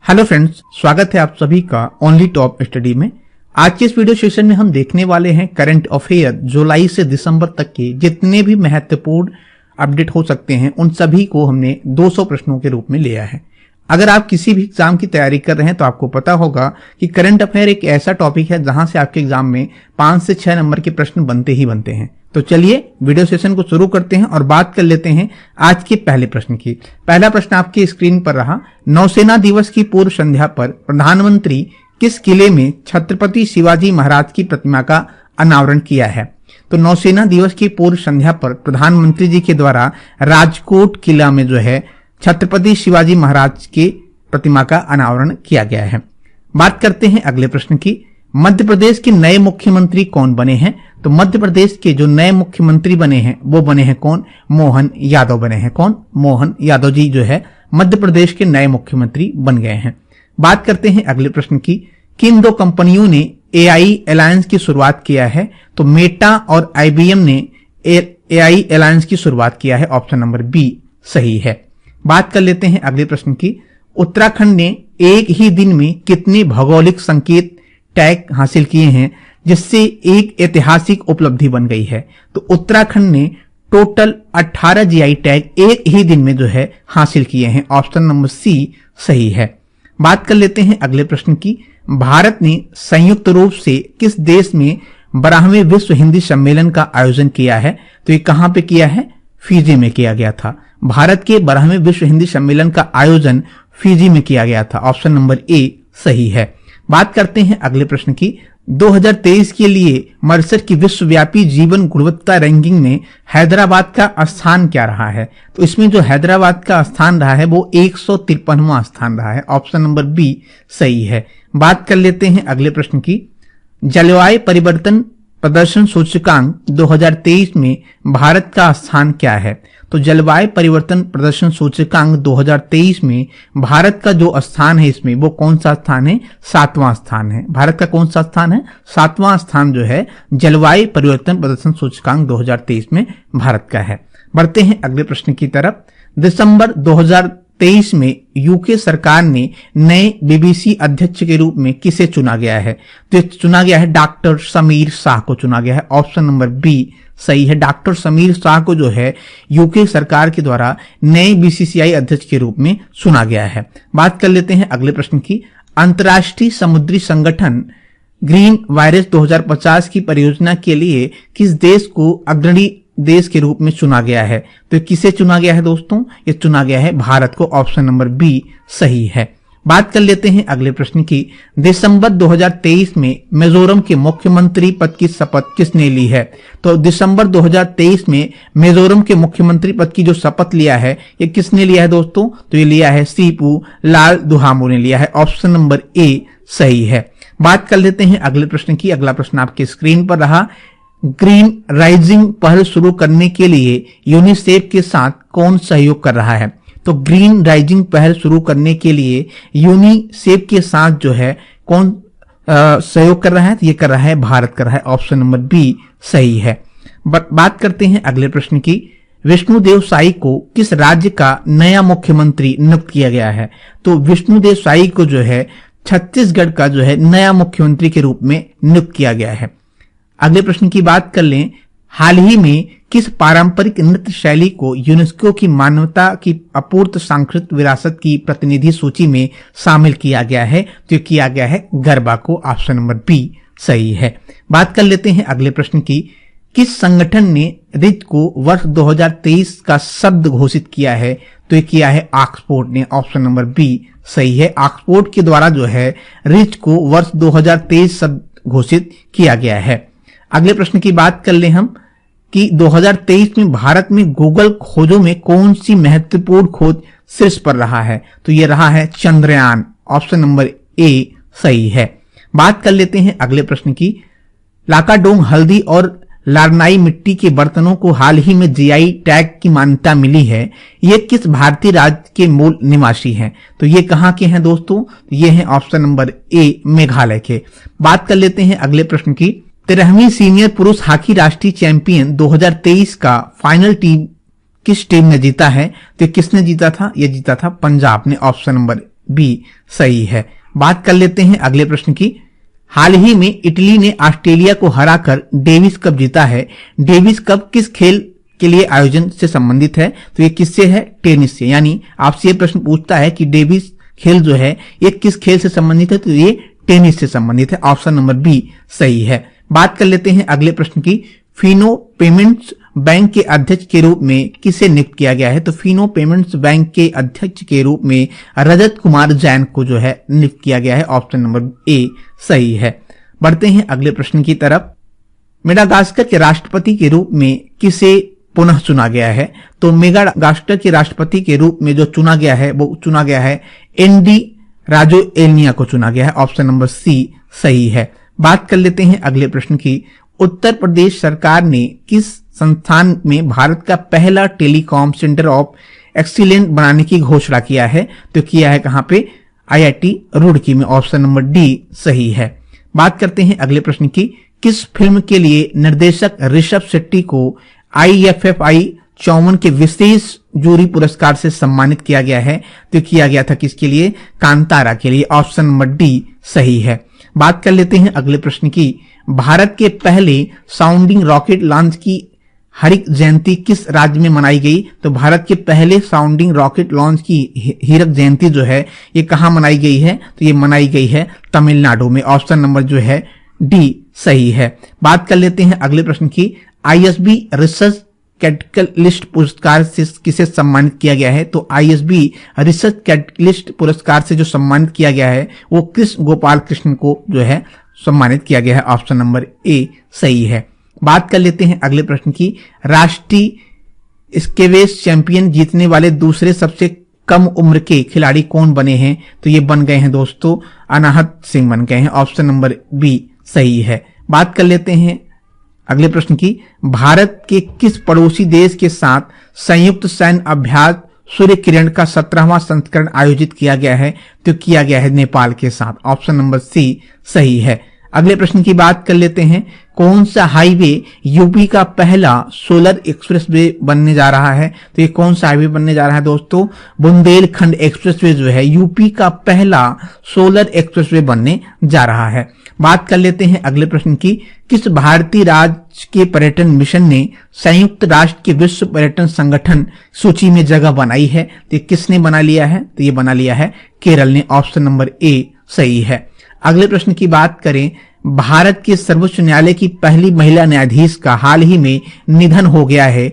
Hello friends, स्वागत है आप सभी का ओनली टॉप स्टडी में। आज के इस वीडियो सेशन में हम देखने वाले हैं करंट अफेयर जुलाई से दिसंबर तक के जितने भी महत्वपूर्ण अपडेट हो सकते हैं उन सभी को हमने 200 प्रश्नों के रूप में लिया है। अगर आप किसी भी एग्जाम की तैयारी कर रहे हैं तो आपको पता होगा कि करंट अफेयर एक ऐसा टॉपिक है जहां से आपके एग्जाम में 5 से 6 नंबर के प्रश्न बनते ही बनते हैं। तो चलिए वीडियो सेशन को शुरू करते हैं और बात कर लेते हैं आज के पहले प्रश्न की। पहला प्रश्न आपकी स्क्रीन पर रहा। नौसेना दिवस की पूर्व संध्या पर प्रधानमंत्री किस किले में छत्रपति शिवाजी महाराज की प्रतिमा का अनावरण किया है? तो नौसेना दिवस की पूर्व संध्या पर प्रधानमंत्री जी के द्वारा राजकोट किला में जो है छत्रपति शिवाजी महाराज की प्रतिमा का अनावरण किया गया है। बात करते हैं अगले प्रश्न की। मध्य प्रदेश के नए मुख्यमंत्री कौन बने हैं? तो मध्य प्रदेश के जो नए मुख्यमंत्री बने हैं वो बने हैं कौन? मोहन यादव बने हैं। कौन? मोहन यादव जी जो है मध्य प्रदेश के नए मुख्यमंत्री बन गए हैं। बात करते हैं अगले प्रश्न की। किन दो कंपनियों ने एआई अलायंस की शुरुआत किया है? तो मेटा और आईबीएम ने एआई अलायंस की शुरुआत किया है। ऑप्शन नंबर बी सही है। बात कर लेते हैं अगले प्रश्न की। उत्तराखंड ने एक ही दिन में कितने भौगोलिक संकेत टैग हासिल किए हैं जिससे एक ऐतिहासिक उपलब्धि बन गई है? तो उत्तराखंड ने टोटल 18 जीआई टैग एक ही दिन में जो है हासिल किए हैं। ऑप्शन नंबर सी सही है। बात कर लेते हैं अगले प्रश्न की। भारत ने संयुक्त रूप से किस देश में 12वें विश्व हिंदी सम्मेलन का आयोजन किया है? तो ये कहां पे किया है? फिजी में किया गया था। भारत के 12वें विश्व हिंदी सम्मेलन का आयोजन फिजी में किया गया था। ऑप्शन नंबर ए सही है। बात करते हैं अगले प्रश्न की। 2023 के लिए मर्सर की विश्वव्यापी जीवन गुणवत्ता रैंकिंग में हैदराबाद का स्थान क्या रहा है? तो इसमें जो हैदराबाद का स्थान रहा है वो 153वां स्थान रहा है। ऑप्शन नंबर बी सही है। बात कर लेते हैं अगले प्रश्न की। जलवायु परिवर्तन प्रदर्शन सूचकांक 2023 में भारत का स्थान क्या है? तो जलवायु परिवर्तन प्रदर्शन सूचकांक 2023 में भारत का जो स्थान है इसमें वो कौन सा स्थान है? 7वां स्थान है। भारत का कौन सा स्थान है? 7वां स्थान जो है जलवायु परिवर्तन प्रदर्शन सूचकांक 2023 में भारत का है। बढ़ते हैं अगले प्रश्न की तरफ। दिसंबर 2023 में यूके सरकार ने नए बीबीसी अध्यक्ष के रूप में किसे चुना गया है? तो चुना गया है डॉक्टर समीर शाह को चुना गया है। ऑप्शन नंबर बी सही है। डॉक्टर समीर शाह को जो है यूके सरकार के द्वारा नए बीसीसीआई अध्यक्ष के रूप में चुना गया है। बात कर लेते हैं अगले प्रश्न की। अंतर्राष्ट्रीय समुद्री संगठन ग्रीन वायरस 2050 की परियोजना के लिए किस देश को अग्रणी देश के रूप में चुना गया है? तो किसे चुना गया है दोस्तों? ये चुना गया है भारत को। ऑप्शन नंबर बी सही है। बात कर लेते हैं अगले प्रश्न की। दिसंबर 2023 में मिजोरम के मुख्यमंत्री पद की शपथ किसने ली है? तो दिसंबर 2023 में मिजोरम के मुख्यमंत्री पद की जो शपथ लिया है ये किसने लिया है दोस्तों? तो ये लिया है सीपू लाल दुहामू ने लिया है। ऑप्शन नंबर ए सही है। बात कर लेते हैं अगले प्रश्न की। अगला प्रश्न आपके स्क्रीन पर रहा। ग्रीन राइजिंग पहल शुरू करने के लिए यूनिसेफ के साथ कौन सहयोग कर रहा है? तो ग्रीन राइजिंग पहल शुरू करने के लिए यूनिसेफ के साथ जो है कौन सहयोग कर रहा है? तो ये कर रहा है भारत कर रहा है। ऑप्शन नंबर बी सही है। बात करते हैं अगले प्रश्न की। विष्णुदेव साई को किस राज्य का नया मुख्यमंत्री नियुक्त किया गया है? तो विष्णुदेव साई को जो है छत्तीसगढ़ का जो है नया मुख्यमंत्री के रूप में नियुक्त किया गया है। अगले प्रश्न की बात कर लें। हाल ही में किस पारंपरिक नृत्य शैली को यूनेस्को की मानवता की अपूर्त सांस्कृतिक विरासत की प्रतिनिधि सूची में शामिल किया गया है? तो किया गया है गरबा को। ऑप्शन नंबर बी सही है। बात कर लेते हैं अगले प्रश्न की। किस संगठन ने रिच को वर्ष 2023 का शब्द घोषित किया है? तो ये किया है ऑक्सफोर्ड ने। ऑप्शन नंबर बी सही है। ऑक्सफोर्ड के द्वारा जो है रिच को वर्ष 2023 शब्द घोषित किया गया है। अगले प्रश्न की बात कर ले हम कि 2023 में भारत में गूगल खोजों में कौन सी महत्वपूर्ण खोज शीर्ष पर रहा है? तो ये रहा है चंद्रयान। ऑप्शन नंबर ए सही है। बात कर लेते हैं अगले प्रश्न की। लाकाडोंग हल्दी और लारनाई मिट्टी के बर्तनों को हाल ही में जीआई टैग की मान्यता मिली है। ये किस भारतीय राज्य के मूल निवासी हैं? तो ये कहां के हैं दोस्तों? ये हैं ऑप्शन नंबर ए मेघालय के। बात कर लेते हैं अगले प्रश्न की। 13वीं सीनियर पुरुष हॉकी राष्ट्रीय चैंपियन 2023 का फाइनल टीम किस टीम ने जीता है? तो किसने जीता था? ये जीता था पंजाब ने। ऑप्शन नंबर बी सही है। बात कर लेते हैं अगले प्रश्न की। हाल ही में इटली ने ऑस्ट्रेलिया को हराकर डेविस कप जीता है। डेविस कप किस खेल के लिए आयोजन से संबंधित है? तो ये किससे है? टेनिस से। यानी आपसे ये प्रश्न पूछता है कि डेविस खेल जो है ये किस खेल से संबंधित है? तो ये टेनिस से संबंधित है। ऑप्शन नंबर बी सही है। बात कर लेते हैं अगले प्रश्न की। फिनो पेमेंट्स बैंक के अध्यक्ष के रूप में किसे नियुक्त किया गया है? तो फिनो पेमेंट्स बैंक के अध्यक्ष के रूप में रजत कुमार जैन को जो है नियुक्त किया गया है। ऑप्शन नंबर ए सही है। बढ़ते हैं अगले प्रश्न की तरफ। मेडागास्कर के राष्ट्रपति के रूप में किसे पुनः चुना गया है? तो मेडागास्कर के राष्ट्रपति के रूप में जो चुना गया है वो चुना गया है एनडी राजोएल्निया को चुना गया है। ऑप्शन नंबर सी सही है। बात कर लेते हैं अगले प्रश्न की। उत्तर प्रदेश सरकार ने किस संस्थान में भारत का पहला टेलीकॉम सेंटर ऑफ एक्सीलेंस बनाने की घोषणा किया है? तो किया है कहां पे? आईआईटी रुड़की में। ऑप्शन नंबर डी सही है। बात करते हैं अगले प्रश्न की। किस फिल्म के लिए निर्देशक ऋषभ शेट्टी को IFFI 54 के विशेष जूरी पुरस्कार से सम्मानित किया गया है? तो किया गया था किसके लिए? कांतारा के लिए। ऑप्शन नंबर डी सही है। बात कर लेते हैं अगले प्रश्न की। भारत के पहले साउंडिंग रॉकेट लॉन्च की हीरक जयंती किस राज्य में मनाई गई? तो भारत के पहले साउंडिंग रॉकेट लॉन्च की हीरक जयंती जो है ये कहां मनाई गई है? तो ये मनाई गई है तमिलनाडु में। ऑप्शन नंबर जो है डी सही है। बात कर लेते हैं अगले प्रश्न की। ISB रिसर्च कैटलिस्ट पुरस्कार से किसे सम्मानित किया गया है? तो ISB रिसर्च कैटलिस्ट पुरस्कार से जो सम्मानित किया गया है वो कृष्ण गोपाल कृष्ण को जो है सम्मानित किया गया है। ऑप्शन नंबर ए सही है। बात कर लेते हैं अगले प्रश्न की। राष्ट्रीय स्क्वैश चैंपियन जीतने वाले दूसरे सबसे कम उम्र के खिलाड़ी कौन बने हैं? तो ये बन गए हैं दोस्तों अनाहत सिंह बन गए हैं। ऑप्शन नंबर बी सही है। बात कर लेते हैं अगले प्रश्न की। भारत के किस पड़ोसी देश के साथ संयुक्त सैन्य अभ्यास सूर्य किरण का 17वां संस्करण आयोजित किया गया है? तो किया गया है नेपाल के साथ। ऑप्शन नंबर सी सही है। अगले प्रश्न की बात कर लेते हैं। कौन सा हाईवे यूपी का पहला सोलर एक्सप्रेसवे बनने जा रहा है? तो ये कौन सा हाईवे बनने जा रहा है दोस्तों? बुंदेलखंड एक्सप्रेसवे जो है यूपी का पहला सोलर एक्सप्रेसवे बनने जा रहा है। बात कर लेते हैं अगले प्रश्न की। किस भारतीय राज्य के पर्यटन मिशन ने संयुक्त राष्ट्र के विश्व पर्यटन संगठन सूची में जगह बनाई है? तो ये किसने बना लिया है? तो ये बना लिया है केरल ने। ऑप्शन नंबर ए सही है। अगले प्रश्न की बात करें। भारत के सर्वोच्च न्यायालय की पहली महिला न्यायाधीश का हाल ही में निधन हो गया है,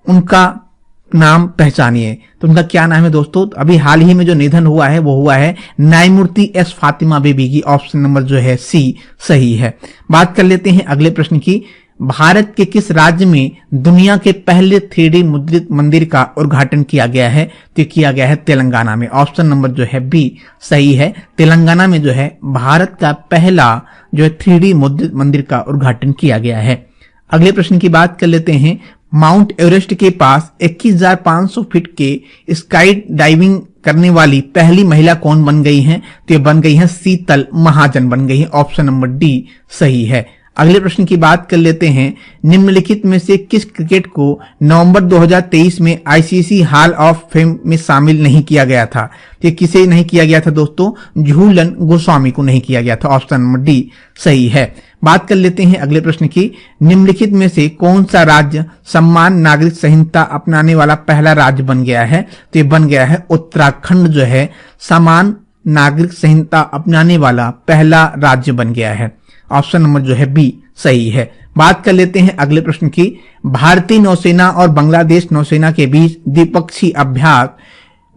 उनका नाम पहचानिए। तो उनका क्या नाम है दोस्तों? अभी हाल ही में जो निधन हुआ है वो हुआ है न्यायमूर्ति एस फातिमा बेबी की। ऑप्शन नंबर जो है सी सही है। बात कर लेते हैं अगले प्रश्न की। भारत के किस राज्य में दुनिया के पहले 3D मुद्रित मंदिर का उद्घाटन किया गया है? तो किया गया है तेलंगाना में। ऑप्शन नंबर जो है बी सही है। तेलंगाना में जो है भारत का पहला जो है 3D मुद्रित मंदिर का उद्घाटन किया गया है। अगले प्रश्न की बात कर लेते हैं। माउंट एवरेस्ट के पास 21,500 फीट के स्काई डाइविंग करने वाली पहली महिला कौन बन गई हैं? तो ये बन गई हैं शीतल महाजन बन गई हैं। ऑप्शन नंबर डी सही है। अगले प्रश्न की बात कर लेते हैं। निम्नलिखित में से किस क्रिकेट को नवंबर 2023 में ICC हॉल ऑफ फेम में शामिल नहीं किया गया था? ये किसे नहीं किया गया था दोस्तों? झूलन गोस्वामी को नहीं किया गया था। ऑप्शन नंबर डी सही है। बात कर लेते हैं अगले प्रश्न की। निम्नलिखित में से कौन सा राज्य समान नागरिक संहिता अपनाने वाला पहला राज्य बन गया है? तो ये बन गया है उत्तराखंड जो है समान नागरिक संहिता अपनाने वाला पहला राज्य बन गया है। ऑप्शन नंबर जो है बी सही है। बात कर लेते हैं अगले प्रश्न की। भारतीय नौसेना और बांग्लादेश नौसेना के बीच द्विपक्षीय अभ्यास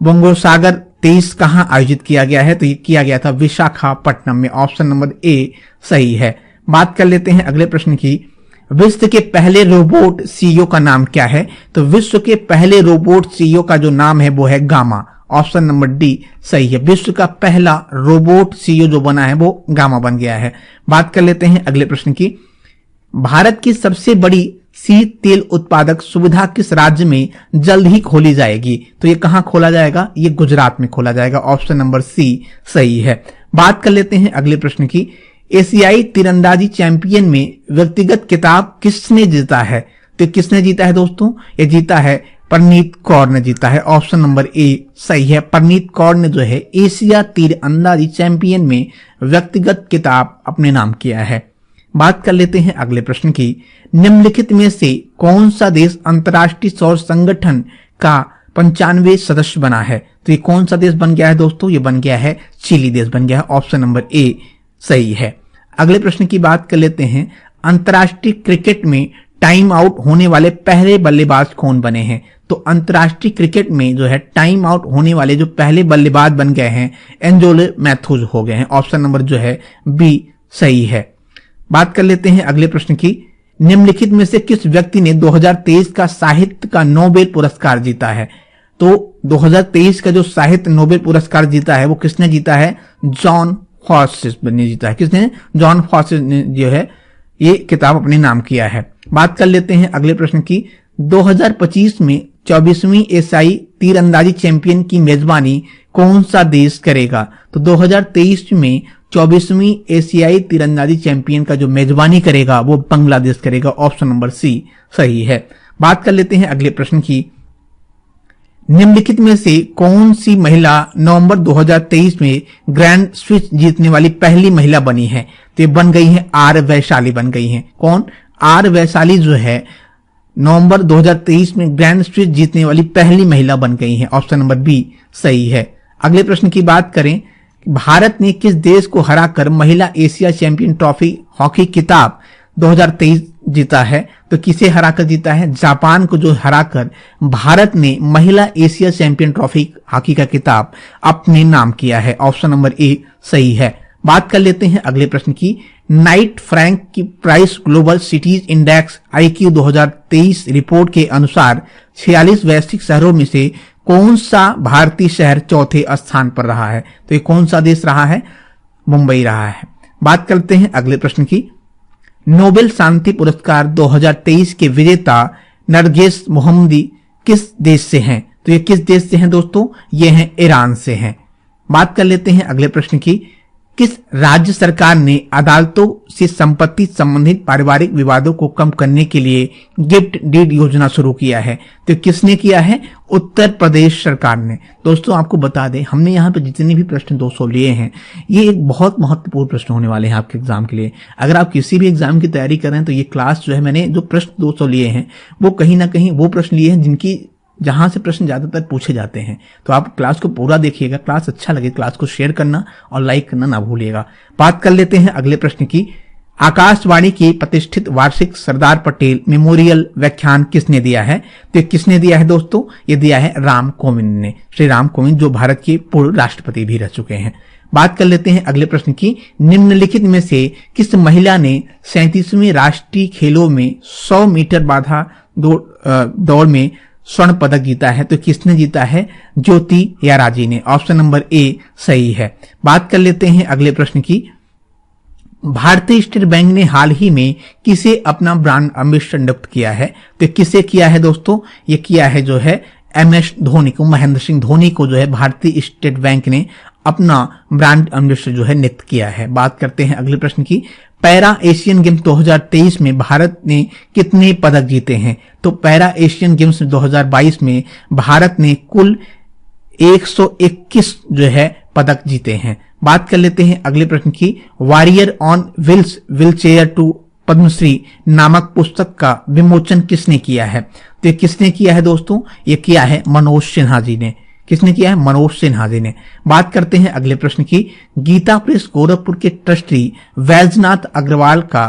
बंगोसागर 23 कहां आयोजित किया गया है? तो ये किया गया था विशाखापट्टनम में। ऑप्शन नंबर ए सही है। बात कर लेते हैं अगले प्रश्न की। विश्व के पहले रोबोट CEO का नाम क्या है? तो विश्व के पहले रोबोट CEO का जो नाम है वो है गामा। ऑप्शन नंबर डी सही है। विश्व का पहला रोबोट CEO जो बना है वो गामा बन गया है। बात कर लेते हैं अगले प्रश्न की। भारत की सबसे बड़ी शीत तेल उत्पादक सुविधा किस राज्य में जल्द ही खोली जाएगी? तो ये कहां खोला जाएगा? ये गुजरात में खोला जाएगा। ऑप्शन नंबर सी सही है। बात कर लेते हैं अगले प्रश्न की। एशियाई तीरंदाजी चैंपियन में व्यक्तिगत खिताब किसने जीता है? तो किसने जीता है दोस्तों? ये जीता है परनीत कौर ने जीता है। ऑप्शन नंबर ए सही है। परनीत कौर ने जो है एशिया तीरंदाजी चैंपियन में व्यक्तिगत खिताब अपने नाम किया है। बात कर लेते हैं अगले प्रश्न की। निम्नलिखित में से कौन सा देश अंतर्राष्ट्रीय सौर संगठन का 95वें सदस्य बना है? तो ये कौन सा देश बन गया है दोस्तों? ये बन गया है चिली देश बन गया है। ऑप्शन नंबर ए सही है। अगले प्रश्न की बात कर लेते हैं। अंतर्राष्ट्रीय क्रिकेट में टाइम आउट होने वाले पहले बल्लेबाज कौन बने हैं? तो अंतर्राष्ट्रीय क्रिकेट में जो है टाइम आउट होने वाले जो पहले बल्लेबाज बन गए हैं एंजोलो मैथ्यूज हो गए हैं। ऑप्शन नंबर जो है बी सही है। बात कर लेते हैं अगले प्रश्न की। निम्नलिखित में से किस व्यक्ति ने 2023 का साहित्य का नोबेल पुरस्कार जीता है? तो 2023 का जो साहित्य नोबेल पुरस्कार जीता है वो किसने जीता है? जॉन फॉसिस ने जीता है। किसने? जॉन फॉसिस ने जो है ये किताब अपने नाम किया है। बात कर लेते हैं अगले प्रश्न की। 2025 में 24वीं एशियाई तीरंदाजी चैंपियन की मेजबानी कौन सा देश करेगा? तो 2023 में 24वीं एशियाई तीरंदाजी चैंपियन का जो मेजबानी करेगा वो बांग्लादेश करेगा। ऑप्शन नंबर सी सही है। बात कर लेते हैं अगले प्रश्न की। निम्नलिखित में से कौन सी महिला नवंबर 2023 में ग्रैंड स्विच जीतने वाली पहली महिला बनी है? तो ये बन गई है आर वैशाली बन गई है। कौन? आर वैशाली जो है नवंबर 2023 में ग्रैंड स्विच जीतने वाली पहली महिला बन गई है। ऑप्शन नंबर बी सही है। अगले प्रश्न की बात करें। भारत ने किस देश को हराकर महिला एशिया चैंपियन ट्रॉफी हॉकी खिताब 2023 जीता है? तो किसे हराकर जीता है? जापान को जो हराकर भारत ने महिला एशिया चैंपियन ट्रॉफी हॉकी का खिताब अपने नाम किया है। ऑप्शन नंबर ए सही है। बात कर लेते हैं अगले प्रश्न की। नाइट फ्रैंक की price global cities index IQ 2023 report के अनुसार 46 वैश्विक शहरों में से कौन सा भारतीय शहर चौथे स्थान पर रहा है? तो ये कौन सा देश रहा है? मुंबई रहा है। बात करते हैं अगले प्रश्न की। नोबेल शांति पुरस्कार 2023 के विजेता नरगिस मोहम्मदी किस देश से हैं? तो ये किस देश से हैं दोस्तों? ये हैं ईरान से हैं। बात कर लेते हैं अगले प्रश्न की। किस राज्य सरकार ने अदालतों से संपत्ति संबंधित पारिवारिक विवादों को कम करने के लिए गिफ्ट डीड योजना शुरू किया है? तो किसने किया है? उत्तर प्रदेश सरकार ने। दोस्तों आपको बता दें हमने यहाँ पे जितने भी प्रश्न 200 लिए हैं ये एक बहुत महत्वपूर्ण प्रश्न होने वाले हैं आपके एग्जाम के लिए। अगर आप किसी भी एग्जाम की तैयारी कर रहे हैं तो ये क्लास जो है मैंने जो प्रश्न 200 लिए हैं वो कहीं ना कहीं वो प्रश्न लिए हैं जिनकी जहां से प्रश्न ज्यादातर पूछे जाते हैं। तो आप क्लास को पूरा देखिएगा। क्लास अच्छा लगे क्लास को शेयर करना और लाइक करना ना भूलिएगा। बात कर लेते हैं अगले प्रश्न की। आकाशवाणी की प्रतिष्ठित वार्षिक सरदार पटेल मेमोरियल व्याख्यान किसने दिया है? तो किसने दिया है दोस्तों? ये दिया है राम कोविंद ने। श्री राम कोविंद जो भारत के पूर्व राष्ट्रपति भी रह चुके हैं। बात कर लेते हैं अगले प्रश्न की। निम्नलिखित में से किस महिला ने 37वें राष्ट्रीय खेलों में 100 मीटर बाधा दौड़ में स्वर्ण पदक जीता है? तो किसने जीता है? ज्योति याराजी ने। ऑप्शन नंबर ए सही है। बात कर लेते हैं अगले प्रश्न की। भारतीय स्टेट बैंक ने हाल ही में किसे अपना ब्रांड एम्बेसडर नियुक्त किया है? तो किसे किया है दोस्तों? ये किया है जो है MS धोनी को, महेंद्र सिंह धोनी को जो है भारतीय स्टेट बैंक ने अपना ब्रांड एम्बेसडर जो है नियुक्त किया है। बात करते हैं अगले प्रश्न की। पैरा एशियन गेम्स 2023 में भारत ने कितने पदक जीते हैं? तो पैरा एशियन गेम्स 2022 में भारत ने कुल 121 जो है पदक जीते हैं। बात कर लेते हैं अगले प्रश्न की। Warrior on wheels wheelchair to Padma Shri नामक पुस्तक का विमोचन किसने किया है? तो किसने किया है दोस्तों? ये किया है मनोज सिन्हा जी ने। किसने किया है? मनोज सिन्हा जी ने। बात करते हैं अगले प्रश्न की। गीता प्रेस गोरखपुर के ट्रस्टी वैजनाथ अग्रवाल का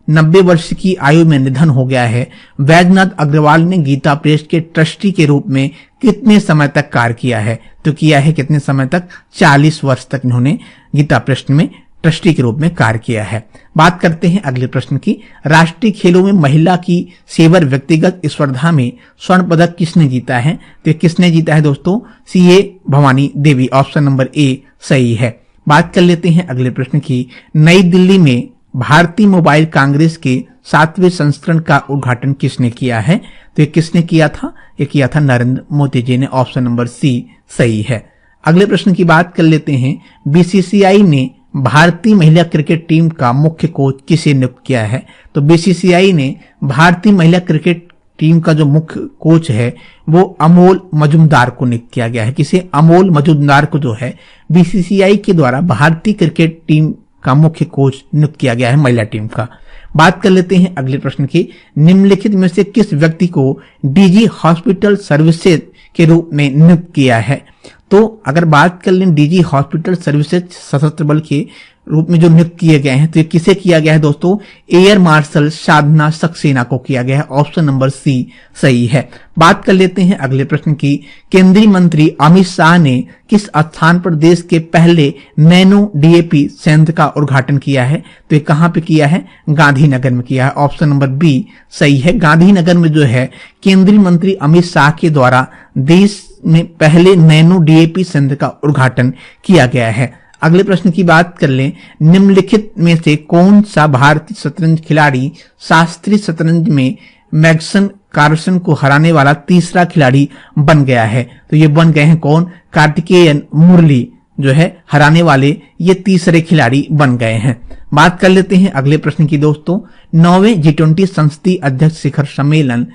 90 वर्ष की आयु में निधन हो गया है। वैजनाथ अग्रवाल ने गीता प्रेस के ट्रस्टी के रूप में कितने समय तक कार्य किया है? तो किया है कितने समय तक? 40 वर्ष तक इन्होंने गीता प्रेस में ट्रस्टी के रूप में कार्य किया है। बात करते हैं अगले प्रश्न की। राष्ट्रीय खेलों में महिला की सेवर व्यक्तिगत स्पर्धा में स्वर्ण पदक किसने जीता है? तो किसने जीता है दोस्तों? CA Bhavani Devi. Option number A सही है। बात कर लेते हैं अगले प्रश्न की। नई दिल्ली में भारतीय मोबाइल कांग्रेस के 7वें संस्करण का उद्घाटन किसने किया है? तो ये किसने किया था? ये किया था नरेंद्र मोदी जी ने। ऑप्शन नंबर सी सही है। अगले प्रश्न की बात कर लेते हैं। BCCI ने भारतीय महिला क्रिकेट टीम का मुख्य कोच किसे नियुक्त किया है? तो BCCI ने भारतीय महिला क्रिकेट टीम का जो मुख्य कोच है वो अमोल मजुमदार को नियुक्त किया गया है। किसे? अमोल मजुमदार को जो है बीसीसीआई के द्वारा भारतीय क्रिकेट टीम का मुख्य कोच नियुक्त किया गया है, महिला टीम का। बात कर लेते हैं अगले प्रश्न की। निम्नलिखित में से किस व्यक्ति को डीजी हॉस्पिटल सर्विसेज के रूप में नियुक्त किया है? तो अगर बात कर लें डीजी हॉस्पिटल सर्विसेज सशस्त्र बल के रूप में जो नियुक्त किए गए हैं, तो ये किसे किया गया है दोस्तों? एयर मार्शल साधना सक्सेना को किया गया है। ऑप्शन नंबर सी सही है। बात कर लेते हैं अगले प्रश्न की। केंद्रीय मंत्री अमित शाह ने किस स्थान पर देश के पहले नैनो डीएपी संयंत्र का उद्घाटन किया है? तो ये कहां पे किया है? गांधीनगर में किया है। ऑप्शन नंबर बी सही है। गांधीनगर में जो है केंद्रीय मंत्री अमित शाह के द्वारा देश में पहले नैनो डीएपी संयंत्र का उद्घाटन किया गया है। अगले प्रश्न की बात कर लें। निम्नलिखित में से कौन सा भारतीय शतरंज खिलाड़ी शास्त्रीय शतरंज में मैग्सन कार्लसन को हराने वाला तीसरा खिलाड़ी बन गया है? तो ये बन गए हैं कौन? कार्तिकेयन मुरली जो है हराने वाले ये तीसरे खिलाड़ी बन गए हैं। बात कर लेते हैं अगले प्रश्न की दोस्तों। 9वें G20 संसदीय अध्यक्ष शिखर सम्मेलन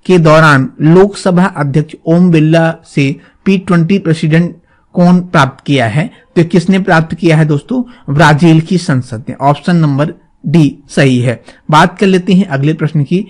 के दौरान लोकसभा अध्यक्ष ओम बिरला से P20 प्रेसिडेंट कौन प्राप्त किया है? तो किसने प्राप्त किया है दोस्तों? ब्राजील की संसद ने। ऑप्शन नंबर डी सही है। बात कर लेते हैं अगले प्रश्न की।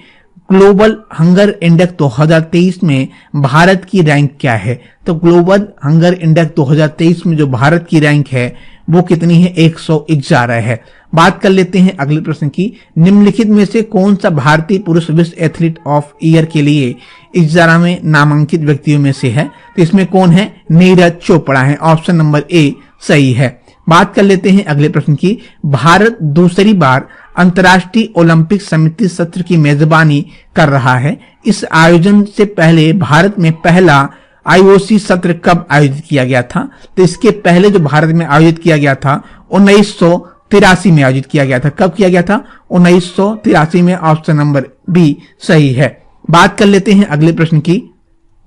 ग्लोबल हंगर इंडेक्स 2023 में भारत की रैंक क्या है? तो ग्लोबल हंगर इंडेक्स 2023 में जो भारत की रैंक है वो कितनी है? 111 है। बात कर लेते हैं अगले प्रश्न की। निम्नलिखित में से कौन सा भारतीय पुरुष विश्व एथलीट ऑफ ईयर के लिए 11वें नामांकित व्यक्तियों में से है? तो इसमें कौन है? नीरज चोपड़ा है। ऑप्शन नंबर ए सही है। बात कर लेते हैं अगले प्रश्न की। भारत दूसरी बार अंतर्राष्ट्रीय ओलंपिक समिति सत्र की मेजबानी कर रहा है। इस आयोजन से पहले भारत में पहला आईओसी सत्र कब आयोजित किया गया था? तो इसके पहले जो भारत में आयोजित किया गया था 1983 में आयोजित किया गया था। कब किया गया था? 1983 में। ऑप्शन नंबर बी सही है। बात कर लेते हैं अगले प्रश्न की।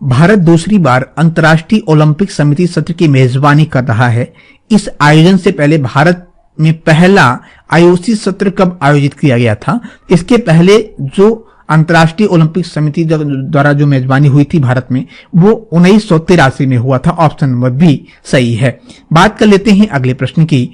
भारत दूसरी बार अंतर्राष्ट्रीय ओलंपिक समिति सत्र की मेजबानी कर रहा है। इस आयोजन से पहले भारत में पहला आईओसी सत्र कब आयोजित किया गया था? इसके पहले जो अंतर्राष्ट्रीय ओलंपिक समिति द्वारा जो मेजबानी हुई थी भारत में वो 1983 में हुआ था। ऑप्शन नंबर बी सही है। बात कर लेते हैं अगले प्रश्न की।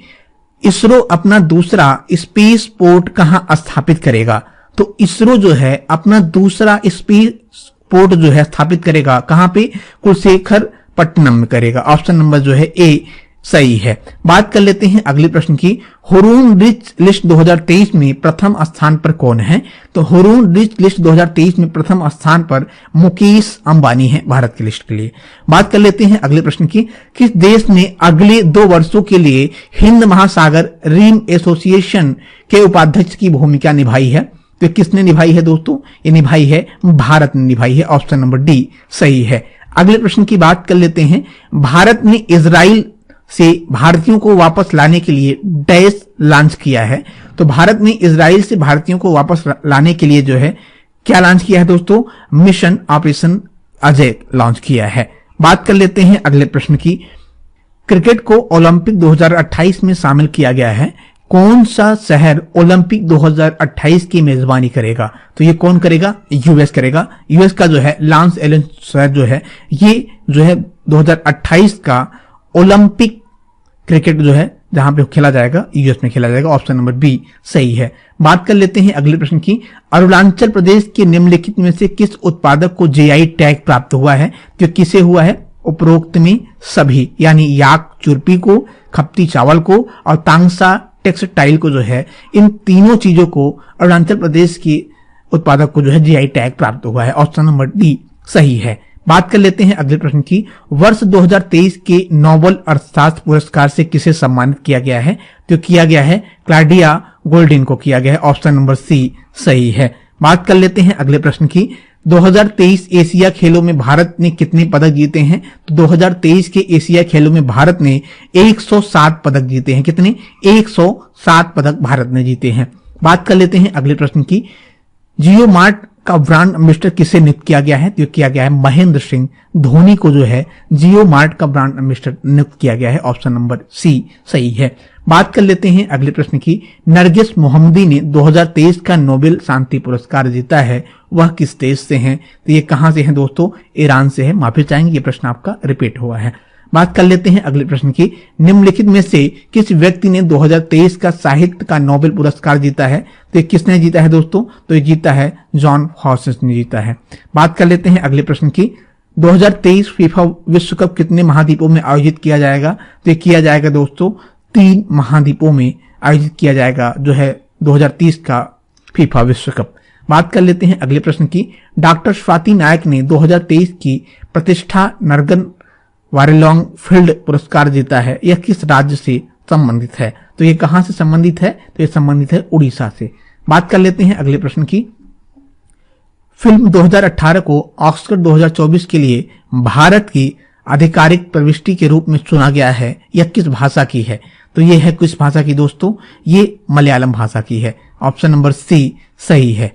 इसरो अपना दूसरा स्पेस पोर्ट कहां स्थापित करेगा? तो इसरो जो है अपना दूसरा स्पेस पोर्ट जो है स्थापित करेगा कहां पे? कुलशेखर पट्टनम में करेगा। ऑप्शन नंबर जो है ए सही है। बात कर लेते हैं अगले प्रश्न की। हुरून रिच लिस्ट 2023 में प्रथम स्थान पर कौन है? तो हुरून रिच लिस्ट 2023 में प्रथम स्थान पर मुकेश अंबानी है भारत की लिस्ट के लिए। बात कर लेते हैं अगले प्रश्न की। किस देश ने अगले 2 वर्षों के लिए हिंद महासागर रिम एसोसिएशन के उपाध्यक्ष की भूमिका निभाई है? तो किसने निभाई है दोस्तों? ये निभाई है भारत ने निभाई है। ऑप्शन नंबर डी सही है। अगले प्रश्न की बात कर लेते हैं। भारत ने इजराइल से भारतीयों को वापस लाने के लिए डैश लॉन्च किया है। तो भारत ने इजराइल से भारतीयों को वापस लाने के लिए जो है क्या लॉन्च किया है दोस्तों? मिशन ऑपरेशन अजय लॉन्च किया है। बात कर लेते हैं अगले प्रश्न की। क्रिकेट को ओलंपिक 2028 में शामिल किया गया है। कौन सा शहर ओलंपिक 2028 की मेजबानी करेगा? तो ये कौन करेगा? यूएस करेगा। यूएस का जो है लॉस एंजल्स शहर जो है ये जो है 2028 का ओलंपिक क्रिकेट जो है जहां पे खेला जाएगा यूएस में खेला जाएगा। ऑप्शन नंबर बी सही है। बात कर लेते हैं अगले प्रश्न की। अरुणाचल प्रदेश के निम्नलिखित में से किस उत्पादक को जीआई टैग प्राप्त हुआ है? तो किसे हुआ है? उपरोक्त में सभी, यानी याक चुरपी को, खपती चावल को और तांगसा टेक्सटाइल को जो है, इन तीनों चीजों को अरुणाचल प्रदेश के उत्पादक को जो है जीआई टैग प्राप्त हुआ है। ऑप्शन नंबर डी सही है। बात कर लेते हैं अगले प्रश्न की। वर्ष 2023 के नोबेल अर्थशास्त्र पुरस्कार से किसे सम्मानित किया गया है? तो किया गया है क्लाउडिया गोल्डिन को किया गया है। ऑप्शन नंबर सी सही है। बात कर लेते हैं अगले प्रश्न की। 2023 एशिया खेलों में भारत ने कितने पदक जीते हैं? तो 2023 के एशिया खेलों में भारत ने 107 पदक जीते हैं। कितने? 107 पदक भारत ने जीते हैं। बात कर लेते हैं अगले प्रश्न की। जियो मार्ट का ब्रांड एम्बेसडर किसे नियुक्त किया गया है? तो किया गया है महेंद्र सिंह धोनी को जो है जियो मार्ट का ब्रांड एम्बेसडर नियुक्त किया गया है। ऑप्शन नंबर सी सही है। बात कर लेते हैं अगले प्रश्न की। नरगिस मोहम्मदी ने 2023 का नोबेल शांति पुरस्कार जीता है, वह किस देश से हैं? तो ये कहां से है दोस्तों? ईरान से है। माफी चाहेंगे, ये प्रश्न आपका रिपीट हुआ है। बात कर लेते हैं अगले प्रश्न की। निम्नलिखित में से किस व्यक्ति ने 2023 का साहित्य का नोबेल पुरस्कार जीता है? तो ये किसने जीता है दोस्तों? तो ये जीता है जॉन हॉर्सेस ने जीता है। बात कर लेते हैं अगले प्रश्न की। 2023 फीफा विश्व कप कितने महाद्वीपों में आयोजित किया जाएगा? तो ये किया जाएगा दोस्तों 3 महाद्वीपों में आयोजित किया जाएगा जो है 2030 का फीफा विश्व कप। बात कर लेते हैं अगले प्रश्न की। डॉक्टर स्वाति नायक ने 2023 की प्रतिष्ठा नरगन वारेलोंग फील्ड पुरस्कार जीता है, यह किस राज्य से संबंधित है? तो ये कहां से संबंधित है? तो ये संबंधित है उड़ीसा से। बात कर लेते हैं अगले प्रश्न की। फिल्म 2018 को ऑस्कर 2024 के लिए भारत की आधिकारिक प्रविष्टि के रूप में चुना गया है, यह किस भाषा की है? तो ये है किस भाषा की दोस्तों? ये मलयालम भाषा की है। ऑप्शन नंबर सी सही है।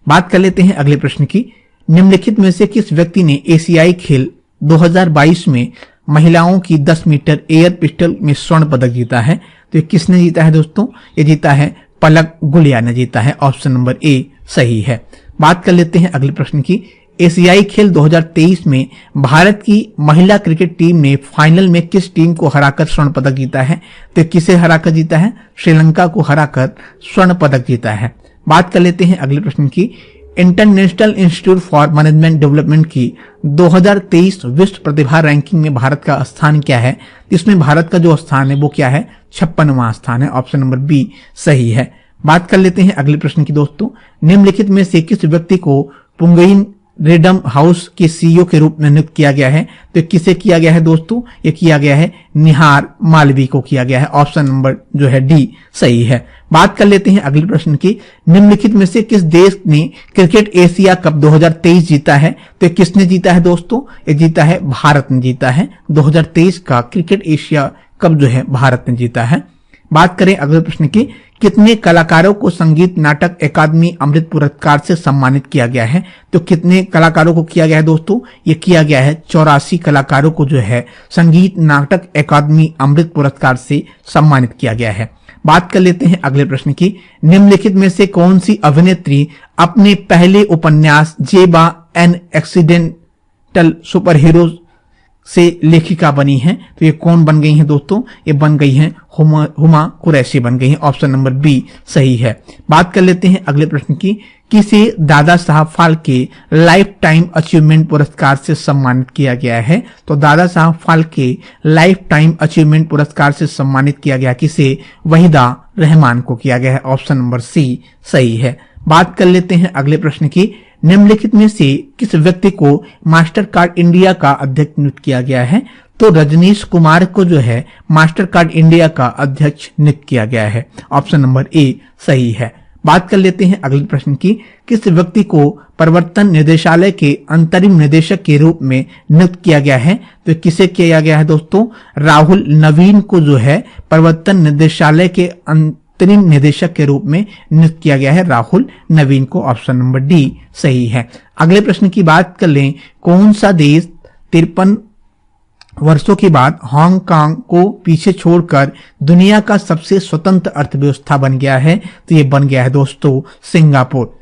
बात कर लेते हैं अगले प्रश्न की। निम्नलिखित में से किस व्यक्ति ने एशियाई खेल 2022 में महिलाओं की 10 मीटर एयर पिस्टल में स्वर्ण पदक जीता है? तो ये किसने जीता है दोस्तों? ये जीता है पलक गुलिया ने जीता है। ऑप्शन नंबर ए सही है। बात कर लेते हैं अगले प्रश्न की। एशियाई खेल 2023 में भारत की महिला क्रिकेट टीम ने फाइनल में किस टीम को हराकर स्वर्ण पदक जीता है? तो किसे हराकर जीता है? श्रीलंका को हराकर स्वर्ण पदक जीता है। बात कर लेते हैं अगले प्रश्न की। International institute for management development की 2023 विश्व प्रतिभा रैंकिंग में भारत का स्थान क्या है? इसमें भारत का जो स्थान है वो क्या है? 56वां स्थान है। ऑप्शन नंबर बी सही है। बात कर लेते हैं अगले प्रश्न की दोस्तों। निम्नलिखित में से किस व्यक्ति को पुंगइन रेडम हाउस के सीईओ के रूप में नियुक्त किया गया है? तो किसे किया गया है दोस्तों? ये किया गया है निहार मालवी को किया गया है। ऑप्शन नंबर जो है डी सही है। बात कर लेते हैं अगले प्रश्न की। निम्नलिखित में से किस देश ने क्रिकेट एशिया कप 2023 जीता है? तो किसने जीता है दोस्तों? ये जीता है भारत ने जीता है। 2023 का क्रिकेट एशिया कप जो है भारत ने जीता है। बात करें अगले प्रश्न की। कितने कलाकारों को संगीत नाटक अकादमी अमृत पुरस्कार से सम्मानित किया गया है? तो कितने कलाकारों को किया गया है दोस्तों? ये किया गया है 84 कलाकारों को जो है संगीत नाटक अकादमी अमृत पुरस्कार से सम्मानित किया गया है। बात कर लेते हैं अगले प्रश्न की। निम्नलिखित में से कौन सी अभिनेत्री अपने पहले उपन्यास जेबा एन एक्सीडेंटल सुपर हीरो से लेखिका बनी है? तो ये कौन बन गई हैं दोस्तों? ये बन गई हैं हुमा कुरैशी बन गई हैं। ऑप्शन नंबर बी सही है। बात कर लेते हैं अगले प्रश्न की। किसे Dada Saheb Phalke life time achievement पुरस्कार से सम्मानित किया गया है? तो Dada Saheb Phalke life time achievement पुरस्कार से सम्मानित किया गया किसे? वहीदा रहमान को किया गया है। ऑप्शन नंबर सी सही है। बात कर लेते हैं अगले प्रश्न की। निम्नलिखित में से किस व्यक्ति को मास्टर कार्ड इंडिया का अध्यक्ष नियुक्त किया गया है? तो रजनीश कुमार को जो है मास्टर कार्ड इंडिया का अध्यक्ष नियुक्त किया गया है। ऑप्शन नंबर ए सही है। बात कर लेते हैं अगले प्रश्न की। किस व्यक्ति को प्रवर्तन निदेशालय के अंतरिम निदेशक के रूप में नियुक्त किया गया है? तो किसे किया गया है दोस्तों? राहुल नवीन को जो है प्रवर्तन निदेशालय के अंतरिम निदेशक के रूप में नियुक्त किया गया है। राहुल नवीन को। ऑप्शन नंबर डी सही है। अगले प्रश्न की बात कर लें। कौन सा देश 53 वर्षों के बाद हांगकांग को पीछे छोड़कर दुनिया का सबसे स्वतंत्र अर्थव्यवस्था बन गया है? तो ये बन गया है दोस्तों सिंगापुर।